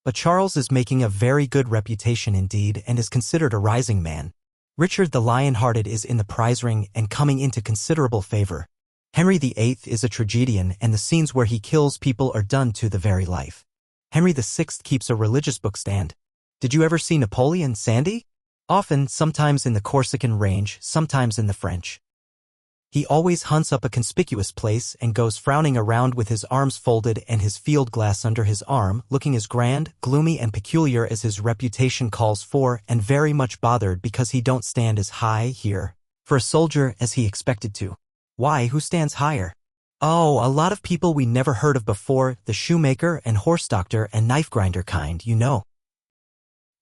But Charles is making a very good reputation indeed and is considered a rising man. Richard the Lion-Hearted is in the prize ring and coming into considerable favor. Henry VIII is a tragedian, and the scenes where he kills people are done to the very life. Henry VI keeps a religious book stand. Did you ever see Napoleon, Sandy? Often, sometimes in the Corsican range, sometimes in the French. He always hunts up a conspicuous place and goes frowning around with his arms folded and his field glass under his arm, looking as grand, gloomy, and peculiar as his reputation calls for, and very much bothered because he don't stand as high here, for a soldier, as he expected to. Why, who stands higher? Oh, a lot of people we never heard of before, the shoemaker and horse doctor and knife grinder kind, you know.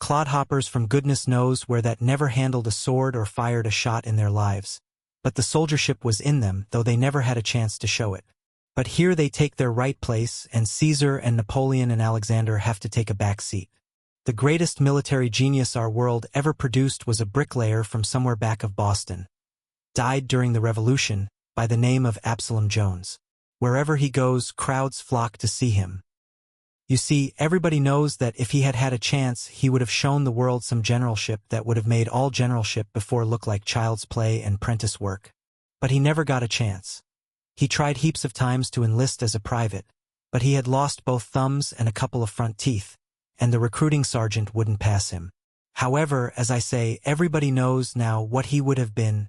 Clodhoppers from goodness knows where that never handled a sword or fired a shot in their lives. But the soldiership was in them, though they never had a chance to show it. But here they take their right place, and Caesar and Napoleon and Alexander have to take a back seat. The greatest military genius our world ever produced was a bricklayer from somewhere back of Boston. Died during the Revolution, by the name of Absalom Jones. Wherever he goes, crowds flock to see him. You see, everybody knows that if he had had a chance, he would have shown the world some generalship that would have made all generalship before look like child's play and prentice work. But he never got a chance. He tried heaps of times to enlist as a private, but he had lost both thumbs and a couple of front teeth, and the recruiting sergeant wouldn't pass him. However, as I say, everybody knows now what he would have been,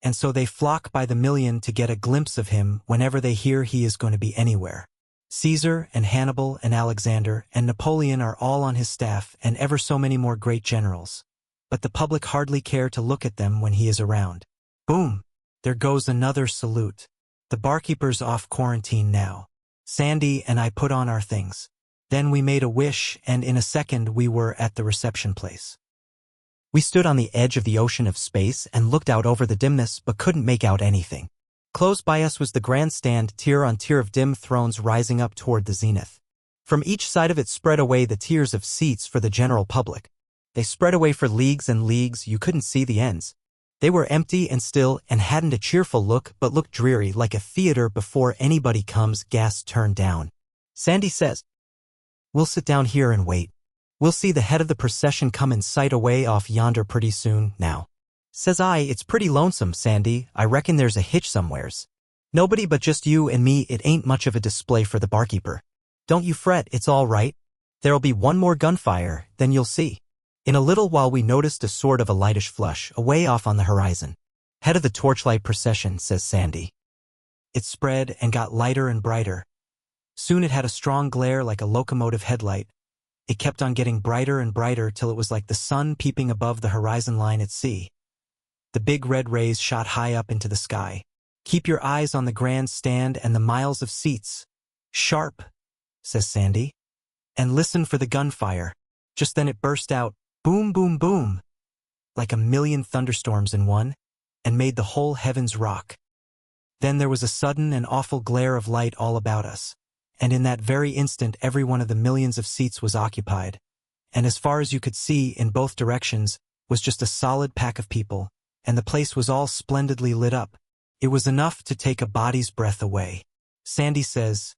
and so they flock by the million to get a glimpse of him whenever they hear he is going to be anywhere. Caesar and Hannibal and Alexander and Napoleon are all on his staff, and ever so many more great generals. But the public hardly care to look at them when he is around. Boom! There goes another salute. The barkeeper's off quarantine now. Sandy and I put on our things. Then we made a wish, and in a second we were at the reception place. We stood on the edge of the ocean of space and looked out over the dimness but couldn't make out anything. Close by us was the grandstand, tier on tier of dim thrones rising up toward the zenith. From each side of it spread away the tiers of seats for the general public. They spread away for leagues and leagues, you couldn't see the ends. They were empty and still and hadn't a cheerful look but looked dreary like a theater before anybody comes, gas turned down. Sandy says, "We'll sit down here and wait. We'll see the head of the procession come in sight away off yonder pretty soon now." Says I, "It's pretty lonesome, Sandy. I reckon there's a hitch somewheres. Nobody but just you and me. It ain't much of a display for the barkeeper. Don't you fret, it's all right. There'll be one more gunfire, then you'll see." In a little while we noticed a sort of a lightish flush away off on the horizon. "Head of the torchlight procession," says Sandy. It spread and got lighter and brighter. Soon it had a strong glare like a locomotive headlight. It kept on getting brighter and brighter till it was like the sun peeping above the horizon line at sea. The big red rays shot high up into the sky. "Keep your eyes on the grandstand and the miles of seats. Sharp," says Sandy. "And listen for the gunfire." Just then it burst out, boom, boom, boom, like a million thunderstorms in one, and made the whole heavens rock. Then there was a sudden and awful glare of light all about us, and in that very instant every one of the millions of seats was occupied, and as far as you could see in both directions was just a solid pack of people, and the place was all splendidly lit up. It was enough to take a body's breath away. Sandy says,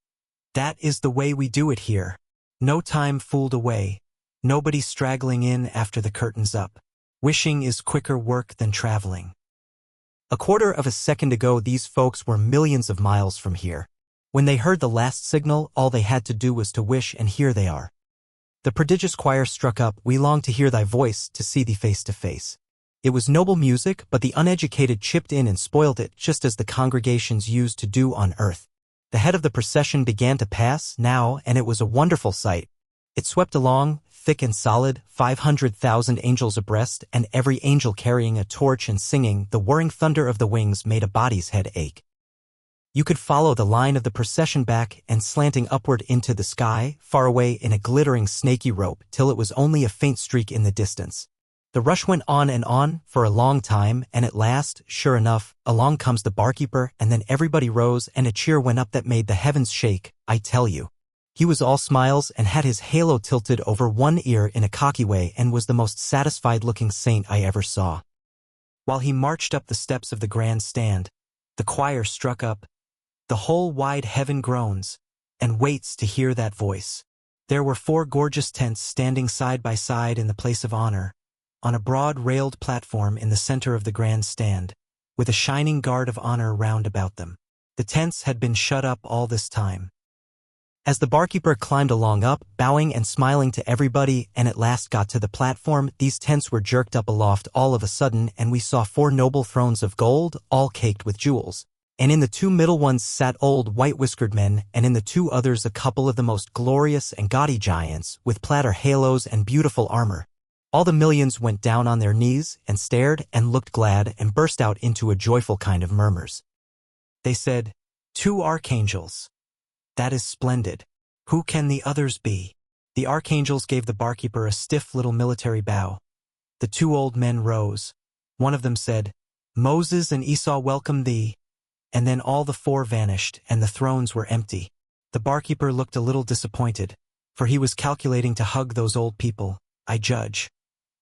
"That is the way we do it here. No time fooled away. Nobody straggling in after the curtain's up. Wishing is quicker work than traveling." A quarter of a second ago these folks were millions of miles from here. When they heard the last signal, all they had to do was to wish, and here they are. The prodigious choir struck up, "We long to hear thy voice, to see thee face to face." It was noble music, but the uneducated chipped in and spoiled it, just as the congregations used to do on earth. The head of the procession began to pass now, and it was a wonderful sight. It swept along, thick and solid, 500,000 angels abreast, and every angel carrying a torch and singing. The whirring thunder of the wings made a body's head ache. You could follow the line of the procession back and slanting upward into the sky, far away in a glittering snaky rope, till it was only a faint streak in the distance. The rush went on and on for a long time, and at last, sure enough, along comes the barkeeper, and then everybody rose and a cheer went up that made the heavens shake, I tell you. He was all smiles and had his halo tilted over one ear in a cocky way and was the most satisfied-looking saint I ever saw. While he marched up the steps of the grandstand, the choir struck up, "The whole wide heaven groans, and waits to hear that voice." There were 4 gorgeous tents standing side by side in the place of honor, on a broad railed platform in the center of the grandstand, with a shining guard of honor round about them. The tents had been shut up all this time. As the barkeeper climbed along up, bowing and smiling to everybody, and at last got to the platform, these tents were jerked up aloft all of a sudden, and we saw 4 noble thrones of gold, all caked with jewels. And in the 2 middle ones sat old white-whiskered men, and in the 2 others a couple of the most glorious and gaudy giants, with platter halos and beautiful armor. All the millions went down on their knees, and stared, and looked glad, and burst out into a joyful kind of murmurs. They said, "2 archangels. That is splendid. Who can the others be?" The archangels gave the barkeeper a stiff little military bow. The 2 old men rose. One of them said, "Moses and Esau welcome thee." And then all the 4 vanished, and the thrones were empty. The barkeeper looked a little disappointed, for he was calculating to hug those old people, I judge.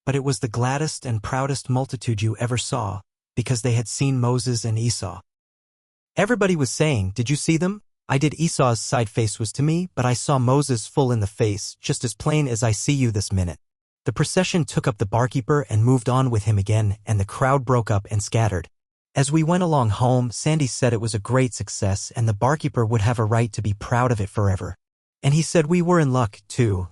But it was the gladdest and proudest multitude you ever saw, because they had seen Moses and Esau. Everybody was saying, "Did you see them? I did." Esau's side face was to me, but I saw Moses full in the face, just as plain as I see you this minute. The procession took up the barkeeper and moved on with him again, and the crowd broke up and scattered. As we went along home, Sandy said it was a great success and the barkeeper would have a right to be proud of it forever. And he said we were in luck, too.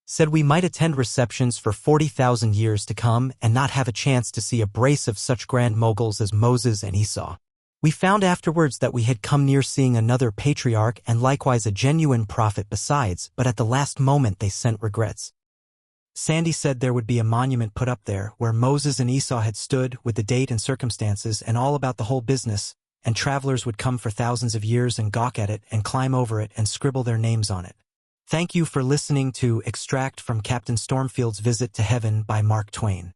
Said we might attend receptions for 40,000 years to come and not have a chance to see a brace of such grand moguls as Moses and Esau. We found afterwards that we had come near seeing another patriarch and likewise a genuine prophet besides, but at the last moment they sent regrets. Sandy said there would be a monument put up there where Moses and Esau had stood with the date and circumstances and all about the whole business, and travelers would come for thousands of years and gawk at it and climb over it and scribble their names on it. Thank you for listening to Extract from Captain Stormfield's Visit to Heaven by Mark Twain.